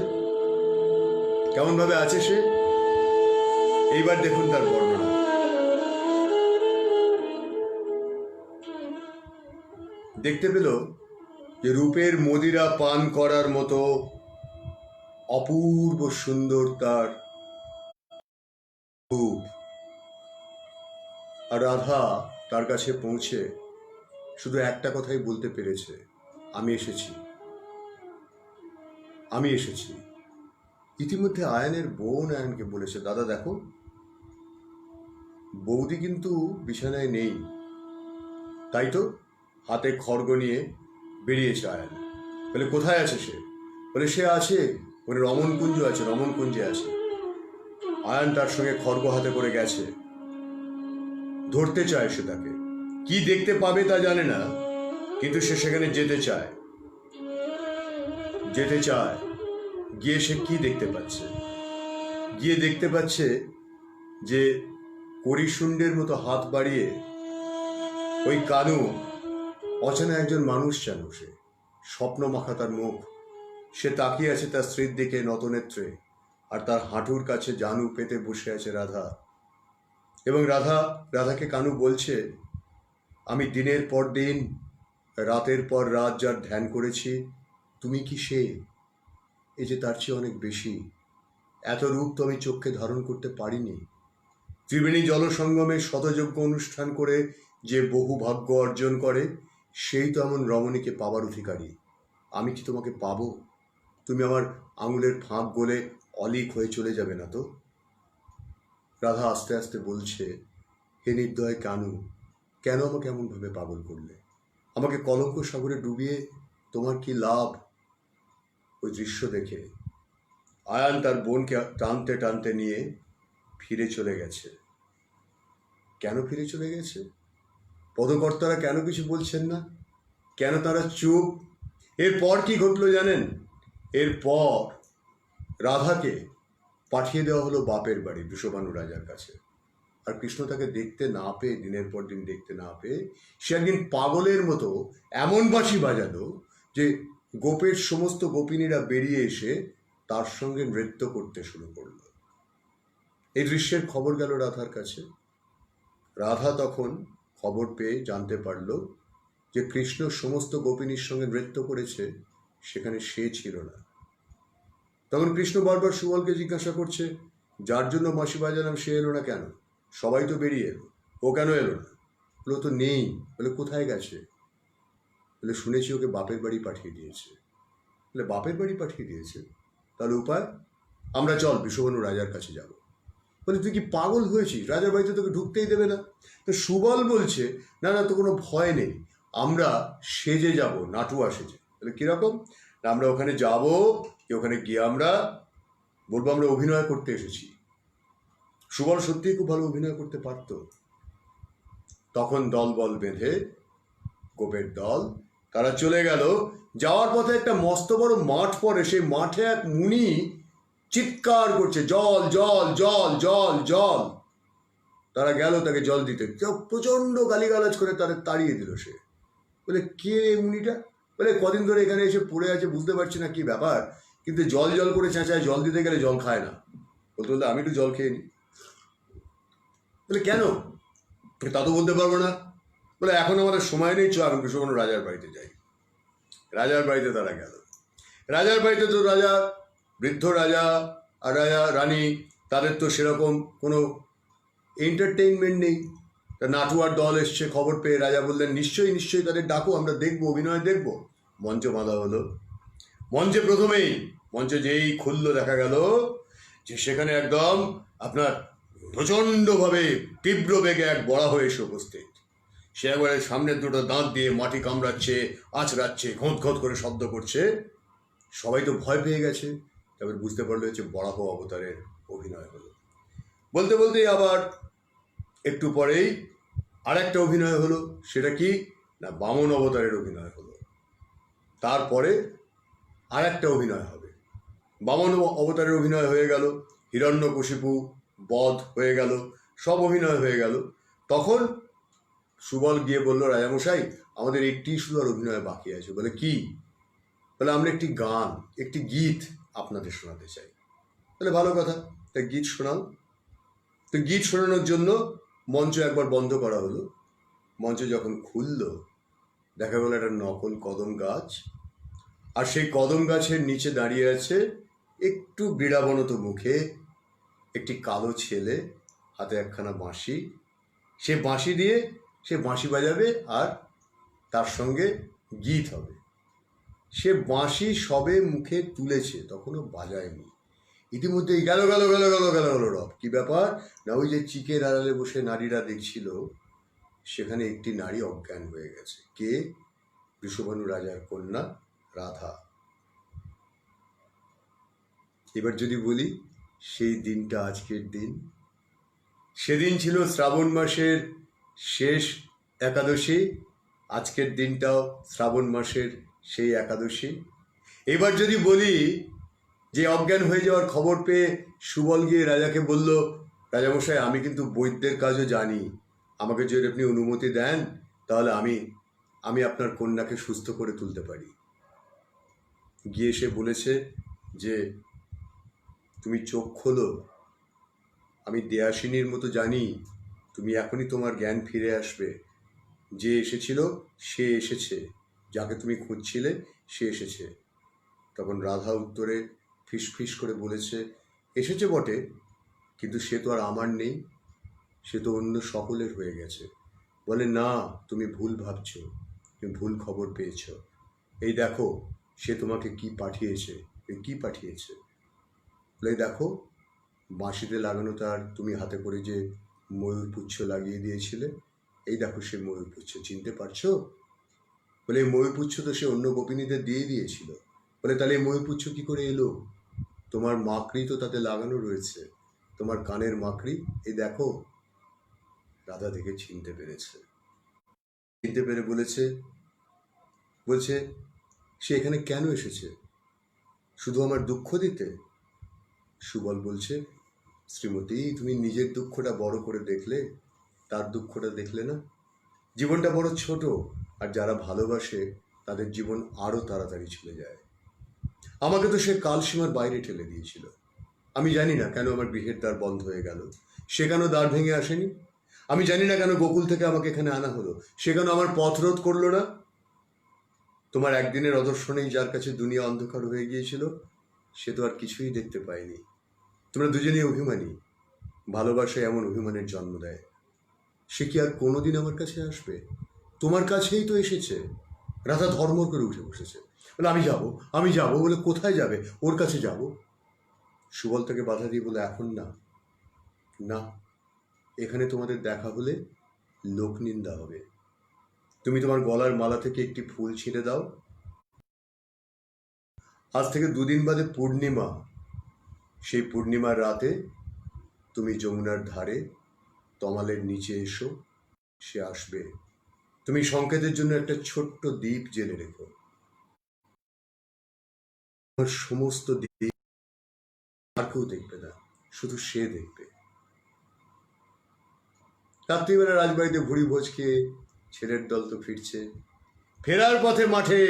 কেমনভাবে আছে সে। এইবার দেখুন তার বর্ণনা। দেখতে পেল যে রূপের মদিরা পান করার মতো অপূর্ব সুন্দর তার রূপ। আর রাধা তার কাছে পৌঁছে শুধু একটা কথাই বলতে পেরেছে, আমি এসেছি, আমি এসেছি। ইতিমধ্যে আয়ানের বোন আয়ানকে বলেছে, দাদা দেখো, বৌদি কিন্তু বিছানায় নেই। তাই তো হাতে খড়গ নিয়ে বেরিয়েছে আয়ান। বলে কোথায় আছে সে? বলে সে আছে, ওখানে রমণকুঞ্জ আছে, রমণকুঞ্জে আছে। আয়ান তার সঙ্গে খড়গ হাতে করে গেছে। ধরতে চায় সে তাকে, কি দেখতে পাবে তা জানে না, কিন্তু সে সেখানে যেতে চায়। যেতে চায়। গিয়ে সে কি দেখতে পাচ্ছে? গিয়ে দেখতে পাচ্ছে যে করিশুণ্ডের মতো হাত বাড়িয়ে ওই কানু, অচেনা একজন মানুষ যেন সে, স্বপ্ন মাখা তার মুখ, সে তাকিয়ে আছে তার স্ত্রীর দিকে নতনেত্রে। আর তার হাঁটুর কাছে জানু পেতে বসে আছে রাধা। এবং রাধাকে কানু বলছে, আমি দিনের পর দিন, রাতের পর রাত যার ধ্যান করেছি, তুমি কি সে? এই যে তার চেয়ে অনেক বেশি। এত রূপ তো আমি চোখে ধারণ করতে পারিনি। ত্রিবেণী জলসঙ্গমে শতযজ্ঞ অনুষ্ঠান করে যে বহু ভাগ্য অর্জন করে, সেই তো এমন রমণীকে পাবার অধিকারী। আমি কি তোমাকে পাবো? তুমি আমার আঙুলের ফাঁক গলে অলিক হয়ে চলে যাবে না তো? রাধা আস্তে আস্তে বলছে, হে নির্দয় কানু, কেন আমাকে এমনভাবে পাগল করলে? আমাকে কলঙ্ক সাগরে ডুবিয়ে তোমার কি লাভ? ওই দৃশ্য দেখে আয়ান তার বোনকে টানতে টানতে নিয়ে ফিরে চলে গেছে। কেন ফিরে চলে গেছে? পদকর্তারা কেন কিছু বলছেন না? কেন তারা চুপ? এরপর কি ঘটলো জানেন? এরপর রাধাকে পাঠিয়ে দেওয়া হলো বাপের বাড়ি বৃষভানু রাজার কাছে। আর কৃষ্ণ তাকে দেখতে না পেয়ে, দিনের পর দিন দেখতে না পেয়ে, সে একদিন পাগলের মতো এমন বাঁশি বাজালো যে গোপের সমস্ত গোপিনীরা বেরিয়ে এসে তার সঙ্গে নৃত্য করতে শুরু করল। এই দৃশ্যের খবর গেল রাধার কাছে। রাধা তখন খবর পেয়ে জানতে পারল যে কৃষ্ণ সমস্ত গোপিনীর সঙ্গে নৃত্য করেছে, সেখানে সে ছিল না। তখন কৃষ্ণ বারবার সুবলকে জিজ্ঞাসা করছে, যার জন্য বাঁশি বাজালাম সে এলো না কেন? সবাই তো বেরিয়ে এলো, ও কেন এলো না? বলে তো নেই। বলে কোথায় গেছে? বলে শুনেছি ওকে বাপের বাড়ি পাঠিয়ে দিয়েছে। বলে বাপের বাড়ি পাঠিয়ে দিয়েছে? তাহলে উপায়? আমরা চল বৃষভানু রাজার কাছে যাব। বলে তুই কি পাগল হয়েছিস? রাজার বাড়িতে তোকে ঢুকতেই দেবে না। তো সুবল বলছে, না না, তো কোনো ভয় নেই, আমরা সেজে যাব, নাটুয়া সেজে। বলে কীরকম? না আমরা ওখানে যাব, ওখানে গিয়ে আমরা বলবো আমরা অভিনয় করতে এসেছি। সুবল সত্যিই খুব ভালো অভিনয় করতে পারত। তখন দল বল বেঁধে, গোপের দল, তারা চলে গেল। যাওয়ার পথে একটা মস্ত বড় মাঠ পড়ে, সেই মাঠে এক মুনি চিৎকার করছে, জল জল জল জল জল। তারা গেল তাকে জল দিতে, প্রচণ্ড গালিগালাজ করে তাদের তাড়িয়ে দিল। সে বলে, কে এই মুনিটা? বলে কদিন ধরে এখানে এসে পড়ে আছে, বুঝতে পারছি না কি ব্যাপার, কিন্তু জল জল করে চেঁচায়, জল দিতে গেলে জল খায় না। বলতে বলতে আমি একটু জল খেয়ে নিই। বলে কেন? তা তো বলতে পারবো না। বলে এখন আমাদের সময় নেই, চ এখন কৃষ্ণ রাজার বাড়িতে যাই। রাজার বাড়িতে তারা গেল। রাজার বাড়িতে তো রাজা, বৃদ্ধ রাজা আর রাজা রানী, তাদের তো সেরকম কোনো এন্টারটেইনমেন্ট নেই। তা নাটুয়ার দল এসছে, খবর পেয়ে রাজা বললেন নিশ্চয়ই নিশ্চয়ই তাদের ডাকো, আমরা দেখবো, অভিনয় দেখবো। মঞ্চ বাঁধা হলো। মঞ্চে প্রথমেই যেই খুললো দেখা গেল যে সেখানে একদম আপনার প্রচণ্ডভাবে তীব্র বেগে এক বড়া হয়ে এসে উপস্থিত। সে একবারে সামনের দুটো দাঁত দিয়ে মাটি কামড়াচ্ছে, আঁচড়াচ্ছে, ঘোঁত ঘোঁত করে শব্দ করছে। সবাই তো ভয় পেয়ে গেছে। তারপর বুঝতে পারলো হচ্ছে বরাহ অবতারের অভিনয় হলো। বলতে বলতেই আবার একটু পরেই আর একটা অভিনয় হলো। সেটা কি না, বামন অবতারের অভিনয় হলো। তারপরে আর একটা অভিনয় হবে। বামন অবতারের অভিনয় হয়ে গেল, হিরণ্যকশিপু বধ হয়ে গেল, সব অভিনয় হয়ে গেল। তখন সুবল গিয়ে বলল রাজামশাই আমাদের একটি শুধু আর অভিনয় বাকি আছে। বলে কি? বলে আমরা একটি গান, একটি গীত আপনাদের শোনাতে চাই। বলে ভালো কথা, তাই গীত শোনাও। তো গীত শোনানোর জন্য মঞ্চ একবার বন্ধ করা হলো। মঞ্চ যখন খুলল দেখা গেল একটা নকল কদম গাছ, আর সেই কদম গাছের নিচে দাঁড়িয়ে আছে একটু বিড়াবনত মুখে একটি কালো ছেলে, হাতে একখানা বাঁশি। সে বাঁশি দিয়ে সে বাঁশি বাজাবে আর তার সঙ্গে গীত হবে। সে বাঁশি সবে মুখে তুলেছে, তখনও বাজায়নি। ইতিমধ্যেই গেল গেল গেল গেল গেল গেল রব। কি ব্যাপার না, ওই যে চিকের আড়ালে বসে নারীরা দেখছিল, সেখানে একটি নারী অজ্ঞান হয়ে গেছে। কে? বৃষভানু রাজার কন্যা রাধা। এবার যদি বলি সেই দিনটা আজকের দিন। সেদিন ছিল শ্রাবণ মাসের শেষ একাদশী, আজকের দিনটাও শ্রাবণ মাসের সেই একাদশী। এবার যদি বলি যে অজ্ঞান হয়ে যাওয়ার খবর পেয়ে সুবল গিয়ে রাজাকে বলল রাজামশাই আমি কিন্তু বৈদ্যের কাজও জানি, আমাকে যদি আপনি অনুমতি দেন তাহলে আমি আপনার কন্যাকে সুস্থ করে তুলতে পারি। গিয়ে সে বলেছে যে তুমি চোখ খোলো, আমি দেয়াসিনীর মতো জানি তুমি এখনই তোমার জ্ঞান ফিরে আসবে। যে এসেছিল সে এসেছে, যাকে তুমি খুঁজছিলে সে এসেছে। তখন রাধা উত্তরে ফিসফিস করে বলেছে এসেছে বটে, কিন্তু সে তো আর আমার নেই, সে তো অন্য সকলের হয়ে গেছে। বলে না, তুমি ভুল ভাবছ, তুমি ভুল খবর পেয়েছ। এই দেখো সে তোমাকে কি পাঠিয়েছে। কি পাঠিয়েছে? বলে দেখো বাঁশিতে লাগানো তার তুমি হাতে করে যে ময়ূরপুচ্ছ লাগিয়ে দিয়েছিলে, এই দেখো সে ময়ূরপুচ্ছ, চিনতে পারছো? বলে এই ময়ূরপুচ্ছ তো সে অন্য গোপিনীদের দিয়ে দিয়েছিল। বলে তাহলে এই ময়ূরপুচ্ছ কি করে এলো? তোমার মাকড়ি তো তাতে লাগানো রয়েছে, তোমার কানের মাকড়ি, এই দেখো। রাধা দেখে চিনতে পেরেছে। চিনতে পেরে বলছে সে এখানে কেন এসেছে? শুধু আমার দুঃখ দিতে? সুবল বলছে শ্রীমতী তুমি নিজের দুঃখটা বড় করে দেখলে, তার দুঃখটা দেখলে না। জীবনটা বড় ছোট, আর যারা ভালোবাসে তাদের জীবন আরও তাড়াতাড়ি চলে যায়। আমাকে তো সে কালসীমার বাইরে ঠেলে দিয়েছিল। আমি জানি না কেন আমার গৃহের দ্বার বন্ধ হয়ে গেল, সে কেন দ্বার ভেঙে আসেনি। আমি জানি না কেন গোকুল থেকে আমাকে এখানে আনা হলো, সে কেন আমার পথ রোধ করলো না। তোমার একদিনের অদর্শনেই যার কাছে দুনিয়া অন্ধকার হয়ে গিয়েছিল, সে তো আর কিছুই দেখতে পায়নি। তোমরা দুজনেই অভিমানী, ভালোবাসায় এমন অভিমানের জন্ম দেয়। সে কি আর কোনোদিন আমার কাছে আসবে? তোমার কাছেই তো এসেছে। রাধা ধর্ম করে উঠে বসেছে, বলে আমি যাব বলে কোথায় যাবে? ওর কাছে যাব। সুবল তাকে বাধা দিয়ে বলে এখন না, না, এখানে তোমাদের দেখা হলে লোকনিন্দা হবে। তুমি তোমার গলার মালা থেকে একটি ফুল ছিঁড়ে দাও। আজ থেকে দুদিন বাদে পূর্ণিমা, সেই পূর্ণিমার রাতে তুমি যমুনার ধারে তমালের নিচে এসো, সে আসবে। তুমি সংকেতের জন্য একটা ছোট্ট দ্বীপ জেলে রেখো। আমার সমস্ত দ্বীপ আর কেউ দেখবে না, শুধু সে দেখবে। রাত্রিবেলা রাজবাড়িতে ভুড়ি ভোজ খেয়ে ছেলের দল তো ফিরছে। ফেরার পথে মাঠে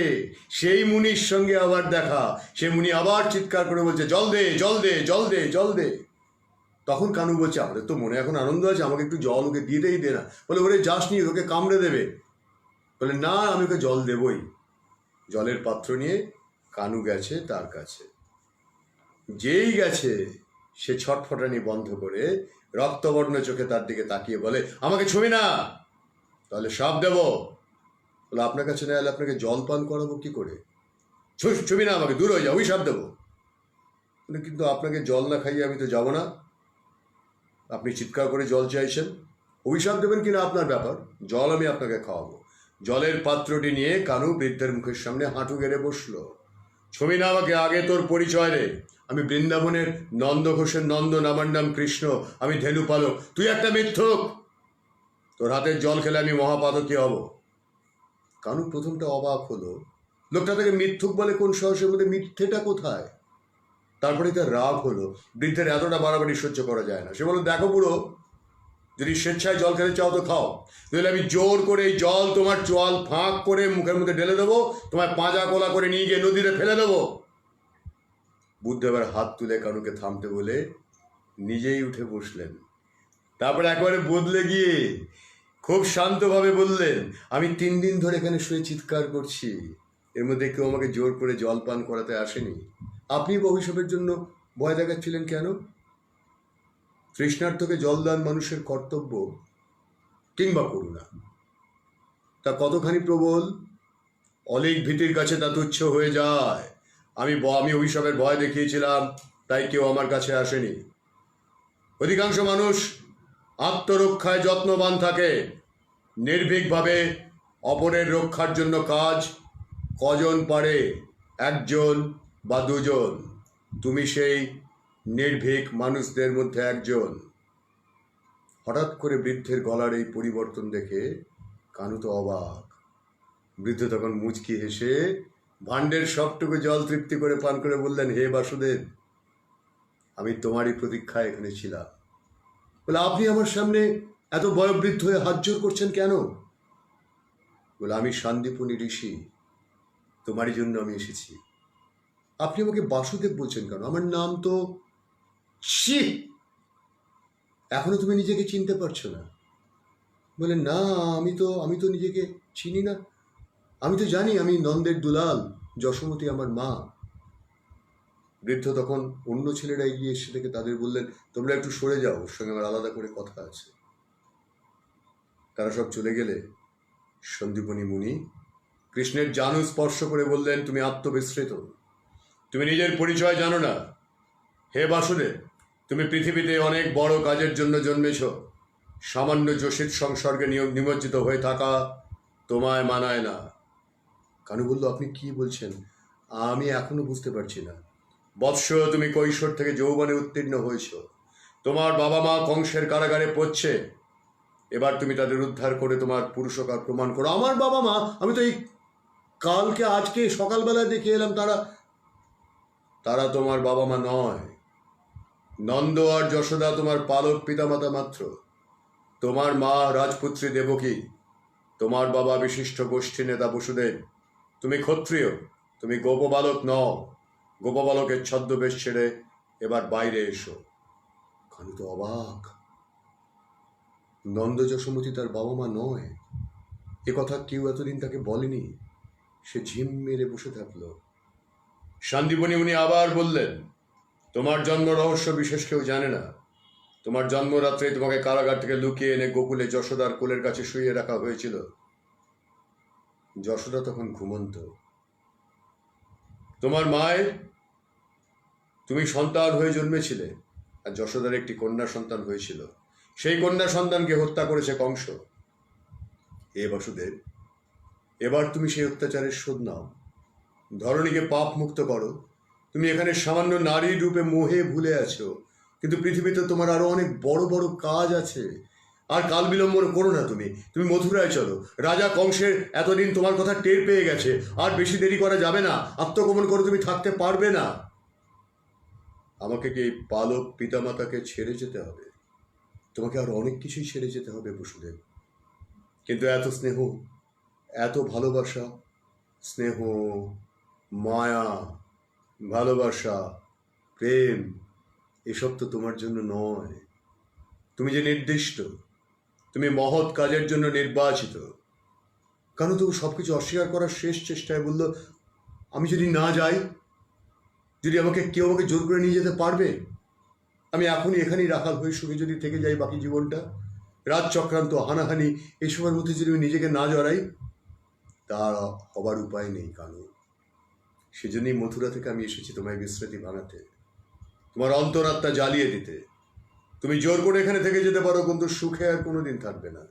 সেই মুনির সঙ্গে আবার দেখা। সে মুনি আবার চিৎকার করে বলছে জল দে জল দে জল দে জল দে। তখন কানু বলছে আমাদের তো মনে এখন আনন্দ আছে, আমাকে একটু জল ওকে দিতেই দে না। বলে ওরে যাস নি, ওকে কামড়ে দেবে। বলে না, আমি ওকে জল দেবই। জলের পাত্র নিয়ে কানু গেছে তার কাছে। যেই গেছে সে ছটফটানি বন্ধ করে রক্তবর্ণ চোখে তার দিকে তাকিয়ে বলে, আমাকে ছবি না, তাহলে সব দেব। বলে, আপনার কাছে না এলে আপনাকে জল পান করাবো কি করে? ছবি না, আমাকে দূর হয়ে যাও, অভিশাপ দেবো। কিন্তু আপনাকে জল না খাইয়ে আমি তো যাব না। আপনি চিৎকার করে জল চাইছেন, অভিশাপ দেবেন কিনা আপনার ব্যাপার, জল আমি আপনাকে খাওয়াবো। জলের পাত্রটি নিয়ে কানু বৃদ্ধের মুখের সামনে হাঁটু গেড়ে বসলো। ছবি না, আমাকে আগে তোর পরিচয় রে। আমি বৃন্দাবনের নন্দ ঘোষের নন্দন, আমার নাম কৃষ্ণ, আমি ধেনু পালক। তুই একটা মিথ্যুক, তোর হাতের জল খেলে আমি মহাপাতকী হব। কানু প্রথমটা অবাক হলো, লোকটা তাকে মিথ্যুক বলে কোন সাহসের মধ্যে, মিথ্যেটা কোথায়? তারপরে তার রাগ হলো, বৃদ্ধের এতটা বাড়াবাড়ি সহ্য করা যায় না। সে বলল, দেখো বুড়ো, যদি স্বেচ্ছায় জল খেতে চাও তো খাও, তাহলে আমি জোর করে এই জল তোমার চোয়াল ফাঁক করে মুখের মধ্যে ঢেলে দেবো, তোমার পাঁজা কোলা করে নিয়ে গিয়ে নদীতে ফেলে দেবো। বুদ্ধ এবার হাত তুলে কানুকে থামতে বলে নিজেই উঠে বসলেন। তারপরে একেবারে বদলে গিয়ে খুব শান্তভাবে বললেন, আমি 3 দিন ধরে এখানে শুয়ে চিৎকার করছি, এর মধ্যে কেউ আমাকে জোর করে জল পান করাতে আসেনি। আপনি অভিশাপের জন্য ভয় দেখাচ্ছিলেন কেন? তৃষ্ণার্তকে জলদান মানুষের কর্তব্য কিংবা করুণা, তা কতখানি প্রবল, অলিক ভীতির কাছে তা তুচ্ছ হয়ে যায়। আমি অভিশাপের ভয় দেখিয়েছিলাম, তাই কেউ আমার কাছে আসেনি। অধিকাংশ মানুষ আত্মরক্ষায় যত্নবান থাকে, নির্ভীকভাবে অপরের রক্ষার জন্য কাজ কজন পারে, 1 জন বা 2 জন। তুমি সেই নির্ভীক মানুষদের মধ্যে একজন। হঠাৎ করে বৃদ্ধের গলার এই পরিবর্তন দেখে কানু তো অবাক। বৃদ্ধ তখন মুচকি হেসে ভাণ্ডের সবটুকু জল তৃপ্তি করে পান করে বললেন, হে বাসুদেব, আমি তোমারই প্রতীক্ষায় এখানে ছিলাম। বলে, আপনি আমার সামনে এত বয়োবৃদ্ধ হয়ে হাত জোর করছেন কেন? বলে, আমি সান্দীপনী ঋষি, তোমারই জন্য আমি এসেছি। আপনি আমাকে বাসুদেব বলছেন কেন? আমার নাম তো ছি, এখনো তুমি নিজেকে চিনতে পারছো না? বলে, না, আমি তো নিজেকে চিনি না। আমি তো জানি আমি নন্দের দুলাল, যশোমতী আমার মা। বৃদ্ধ তখন অন্য ছেলেরা এগিয়ে এসে থেকে তাদের বললেন, তোমরা একটু সরে যাও, ওর সঙ্গে আমার আলাদা করে কথা আছে। তারা সব চলে গেলে সন্দীপনী মুনি কৃষ্ণের জানু স্পর্শ করে বললেন, তুমি আত্মবিস্মৃত, তুমি নিজের পরিচয় জানো না। হে বাসুদেব, তুমি পৃথিবীতে অনেক বড় কাজের জন্য জন্মেছ, সামান্য যোষিত সংসর্গে নিমজ্জিত হয়ে থাকা তোমায় মানায় না। কানু বলল, আপনি কি বলছেন? আমি এখনো বুঝতে পারছি না। বৎস, তুমি কৈশোর থেকে যৌবনে উত্তীর্ণ হয়েছ, তোমার বাবা মা কংসের কারাগারে পড়ছে, এবার তুমি তাদের উদ্ধার করে তোমার পুরুষকার প্রমাণ করো। আমার বাবা মা? আমি তো এই আজকে সকালবেলা দেখে এলাম, তারা তোমার বাবা মা নয়। নন্দ আর যশোদা তোমার পালক পিতামাতা মাত্র। তোমার মা রাজপুত্রী দেবকী, তোমার বাবা বিশিষ্ট গোষ্ঠী নেতা বসুদেব। তুমি ক্ষত্রিয়, তুমি গোপবালক নও। গোপবালকের ছদ্মবেশ ছেড়ে এবার বাইরে এসো। কানু তো অবাক। নন্দ যশোমতী তার বাবা মা নয়, এ কথা কেউ এতদিন তাকে বলেনি। সে ঝিম মেরে বসে থাকল। শান্তিপনী উনি আবার বললেন, তোমার জন্ম রহস্য বিশেষ কেউ জানে না। তোমার জন্মরাত্রে তোমাকে কারাগার থেকে লুকিয়ে এনে গোকুলে যশোদার কোলের কাছে শুইয়ে রাখা হয়েছিল। যশোদা তখন ঘুমন্ত। তোমার মায়ের তুমি সন্তান হয়ে জন্মেছিলে, আর যশোদার একটি কন্যা সন্তান হয়েছিল। সেই কন্যা সন্তানকে হত্যা করেছে কংস। হে বাসুদেব, এবার তুমি সেই অত্যাচারের শোধ নাও, ধরণীকে পাপ মুক্ত করো। তুমি এখানে সামান্য নারী রূপে মোহে ভুলে আছো, কিন্তু পৃথিবীতে তোমার আরো অনেক বড় বড় কাজ আছে। আর কাল বিলম্ব করো না, তুমি মথুরায় চলো। রাজা কংসের এতদিন তোমার কথা টের পেয়ে গেছে, আর বেশি দেরি করা যাবে না। আত্মগোপন করে তুমি থাকতে পারবে না। আমাকে কি পালক পিতামাতাকে ছেড়ে যেতে হবে? তোমাকে আর অনেক কিছুই ছেড়ে যেতে হবে বসুদেব, কিন্তু এত স্নেহ, এত ভালোবাসা, স্নেহ, মায়া, ভালোবাসা, প্রেম, এসব তো তোমার জন্য নয়। তুমি যে নির্দিষ্ট, তুমি মহৎ কাজের জন্য নির্বাচিত। কেন তবু সবকিছু অস্বীকার করার শেষ চেষ্টায় বলল, আমি যদি না যাই, যদি কেউ আমাকে জোর করে নিয়ে যেতে পারবে? আমি এখনই এখানেই রাখাল হয়ে সুখে যদি থেকে যাই বাকি জীবনটা, রাত চক্রান্ত, হানাহানি এসবের মধ্যে যদি আমি নিজেকে না জড়াই, তার হবার উপায় নেই কানু। সেজন্যই মথুরা থেকে আমি এসেছি তোমায় বিশ্রাতি ভাঙাতে, তোমার অন্তরাত্মা জ্বালিয়ে দিতে। তুমি জোর করে এখানে থেকে যেতে পারো, কিন্তু সুখে আর কোনোদিন থাকবে না।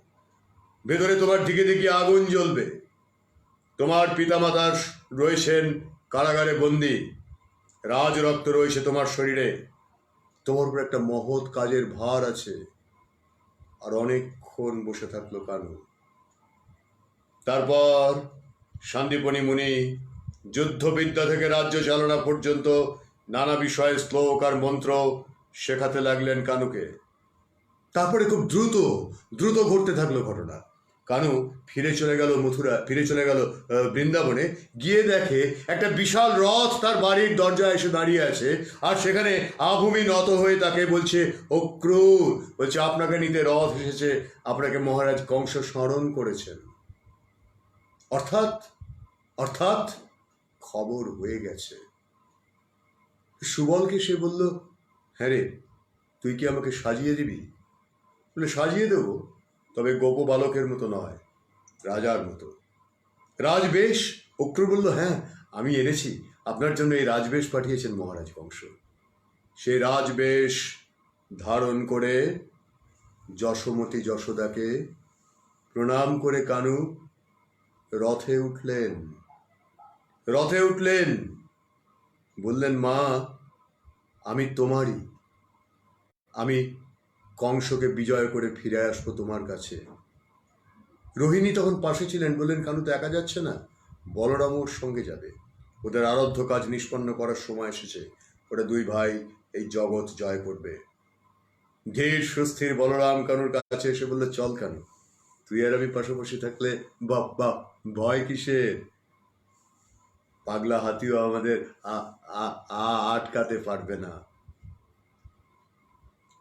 ভেতরে তোমার দিকে দিকে আগুন জ্বলবে। তোমার পিতামাতার রয়েছেন কারাগারে বন্দী, রাজ রক্ত রয়েছে তোমার শরীরে, তোমার উপর একটা মহৎ কাজের ভার আছে। আর অনেকক্ষণ বসে থাকলো কানু। তারপর শান্তিপনি মুনি যুদ্ধবিদ্যা থেকে রাজ্য চালনা পর্যন্ত নানা বিষয়ে শ্লোক আর মন্ত্র শেখাতে লাগলেন কানুকে। তারপরে খুব দ্রুত দ্রুত ঘটতে থাকলো ঘটনা। কানু ফিরে চলে গেল বৃন্দাবনে। গিয়ে দেখে একটা বিশাল রথ তার বাড়ির দরজায় এসে দাঁড়িয়ে আছে, আর সেখানে আভূমি নত হয়ে তাকে বলছে, ও ক্রূর, বলছে আপনাকে নিতে রথ এসেছে, আপনাকে মহারাজ কংস স্মরণ করেছেন। অর্থাৎ অর্থাৎ খবর হয়ে গেছে। সুবলকে সে বলল, হ্যাঁ রে, তুই কি আমাকে সাজিয়ে দিবি? বলে, সাজিয়ে দেবো, তবে গোপ বালকের মতো নয়, রাজার মতো। রাজবেশ? অক্রূর বলল, হ্যাঁ, আমি এনেছি, আপনার জন্য এই রাজবেশ পাঠিয়েছেন মহারাজ কংস। সেই রাজবেশ ধারণ করে যশোমতী যশোদাকে প্রণাম করে কানু রথে উঠলেন। বললেন, মা, আমি তোমারই, আমি কংসকে বিজয় করে ফিরে আসবো তোমার কাছে। রোহিণী তখন পাশে ছিলেন। বললেন, কানু তো একা যাচ্ছে না, বলরাম ওর সঙ্গে যাবে। ওদের আরাধ্য কাজ নিষ্পন্ন করার সময় এসেছে। ওরা দুই ভাই এই জগৎ জয় করবে। ধীর সুস্থির বলরাম কানুর কাছে এসে বলল, চল কানু, তুই আর আমি পাশাপাশি থাকলে বাপ্পা ভয় কিসের? পাগলা হাতিও আমাদের আটকাতে পারবে না।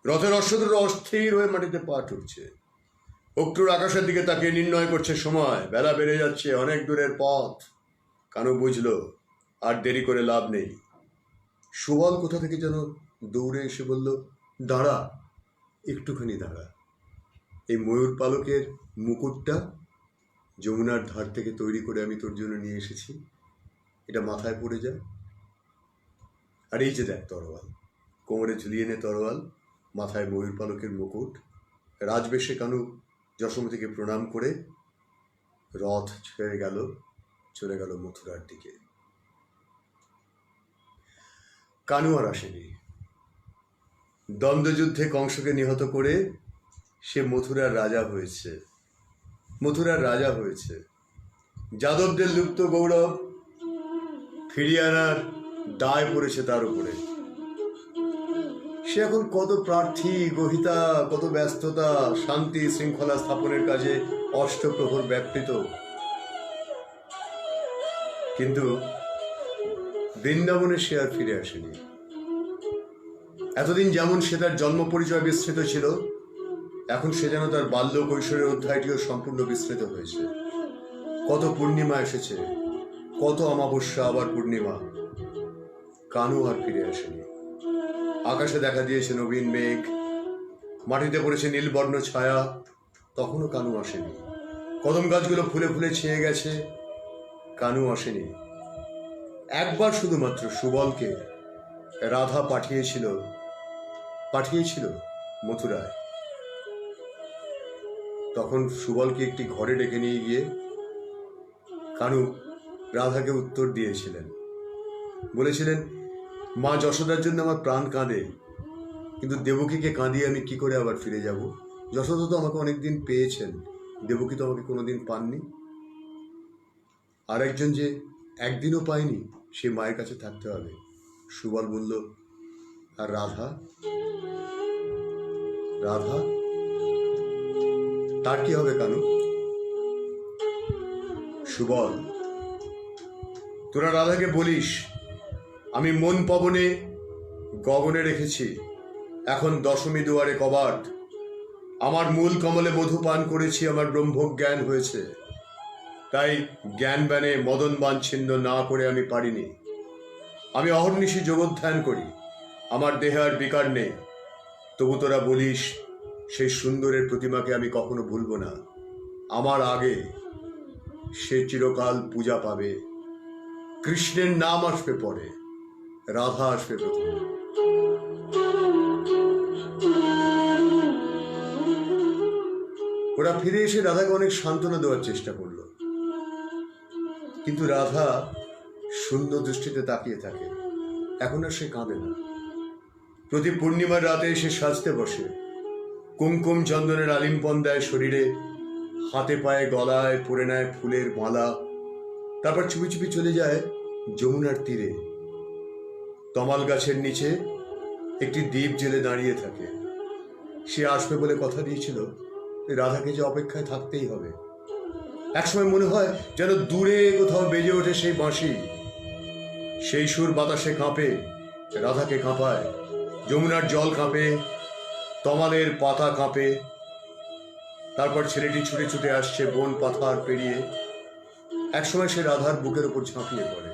রথের অশ্বদূর অস্থির হয়ে মাটিতে পা ঠুকছে। অক্রূর আকাশের দিকে তাকে নির্ণয় করছে সময়। বেলা বেড়ে যাচ্ছে, অনেক দূরের পথ। কানু বুঝল আর দেরি করে লাভ নেই। সুবল কোথা থেকে যেন দৌড়ে এসে বলল, দাঁড়া, একটুখানি দাঁড়া। এই ময়ূর পালকের মুকুটটা যমুনার ধার থেকে তৈরি করে আমি তোর জন্য নিয়ে এসেছি, এটা মাথায় পড়ে যা। আর এই যে দেখ তরোয়াল, কোমরে ঝুলিয়ে নে তরোয়াল, মাথায় ময়ূর পালকের মুকুট। রাজবেশে কানু যশোমতীকে প্রণাম করে রথ ছেড়ে চলে গেল মথুরার দিকে। কানু আর আসেনি। দ্বন্দ্বযুদ্ধে কংসকে নিহত করে সে মথুরার রাজা হয়েছে। যাদবদের লুপ্ত গৌরব ফিরিয়ে আনার দায় পড়েছে তার উপরে। সে এখন কত প্রার্থী, গহিতা, কত ব্যস্ততা, শান্তি শৃঙ্খলা স্থাপনের কাজে অষ্টপ্রহর ব্যাপৃত। কিন্তু বৃন্দাবনে সে আর ফিরে আসেনি। এতদিন যেমন সে তার জন্ম পরিচয় বিস্তৃত ছিল, এখন সে যেন তার বাল্য কৈশোরের অধ্যায়টিও সম্পূর্ণ বিস্তৃত হয়েছে। কত পূর্ণিমা এসেছে, কত অমাবস্যা, আবার পূর্ণিমা। কানু আর ফিরে আসেনি। আকাশে দেখা দিয়েছে নবীন মেঘ, মাটিতে পড়েছে নীলবর্ণ ছায়া, তখনও কানু আসেনি। কদম গাছগুলো ফুলে ফুলে ছেয়ে গেছে, কানু আসেনি। একবার শুধুমাত্র সুবলকে রাধা পাঠিয়েছিল মথুরায়। তখন সুবলকে একটি ঘরে ডেকে নিয়ে গিয়ে কানু রাধাকে উত্তর দিয়েছিলেন। বলেছিলেন, মা যশোদার জন্য আমার প্রাণ কাঁদে, কিন্তু দেবকীকে কাঁদিয়ে আমি কি করে আবার ফিরে যাব? যশোদা তো আমাকে অনেকদিন পেয়েছেন, দেবকী তো আমাকে কোনোদিন পাননি। আর একজন যে একদিনও পায়নি, সে মায়ের কাছে থাকতে হবে। সুবল বলল, আর রাধা তার কি হবে কানু? সুবল, তোরা রাধাকে বলিস, আমি মন পবনে গগনে রেখেছি, এখন দশমী দুয়ারে কবাট। আমার মূল কমলে মধু পান করেছি, আমার ব্রহ্মজ্ঞান হয়েছে। তাই জ্ঞান বানে মদন বান ছিন্ন না করে আমি পারিনি। আমি অহর্নিশি যোগধ্যান করি, আমার দেহে আর বিকার নেই। তবু তোরা বলিস সেই সুন্দরের প্রতিমাকে আমি কখনো ভুলবো না। আমার আগে সে চিরকাল পূজা পাবে। কৃষ্ণের নাম আসবে পরে, রাধা আসবে প্রথমে। ওরা ফিরে এসে রাধাকে অনেক সান্ত্বনা দেওয়ার চেষ্টা করলো, কিন্তু রাধা শূন্য দৃষ্টিতে তাকিয়ে থাকে। এখন আর সে কাঁদে না। প্রতি পূর্ণিমার রাতে সে সাজতে বসে, কুমকুম চন্দনের আলিম্পন দেয় শরীরে, হাতে পায়ে গলায় পরে নেয় ফুলের মালা। তারপর চুপি চুপি চলে যায় যমুনার তীরে। তমাল গাছের নিচে একটি দ্বীপ জেলে দাঁড়িয়ে থাকে। সে আসবে বলে কথা দিয়েছিল, রাধাকে যে অপেক্ষায় থাকতেই হবে। একসময় মনে হয় যেন দূরে কোথাও বেজে ওঠে সেই বাঁশি। সেই সুর বাতাসে কাঁপে, রাধাকে কাঁপায়। যমুনার জল কাঁপে, তমালের পাতা কাঁপে। তারপর ছেলেটি ছুটে ছুটে আসছে বন পাথার পেরিয়ে। একসময় সে রাধার বুকের উপর ঝাঁপিয়ে পড়ে।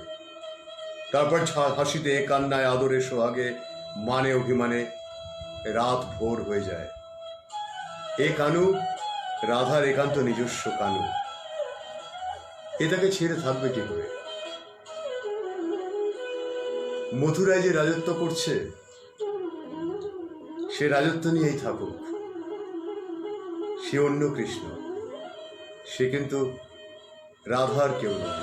তারপর হাসিতে, কান্নায়, আদরে, সোহাগে, মানে অভিমানে রাত ভোর হয়ে যায়। এ কানু রাধার একান্ত নিজস্ব কানু। এ তাকে ছেড়ে থাকবে কি করে? মথুরায় যে রাজত্ব করছে, সে রাজত্ব নিয়েই থাকুক। সে অন্য কৃষ্ণ, সে কিন্তু রাধার কেউ নয়।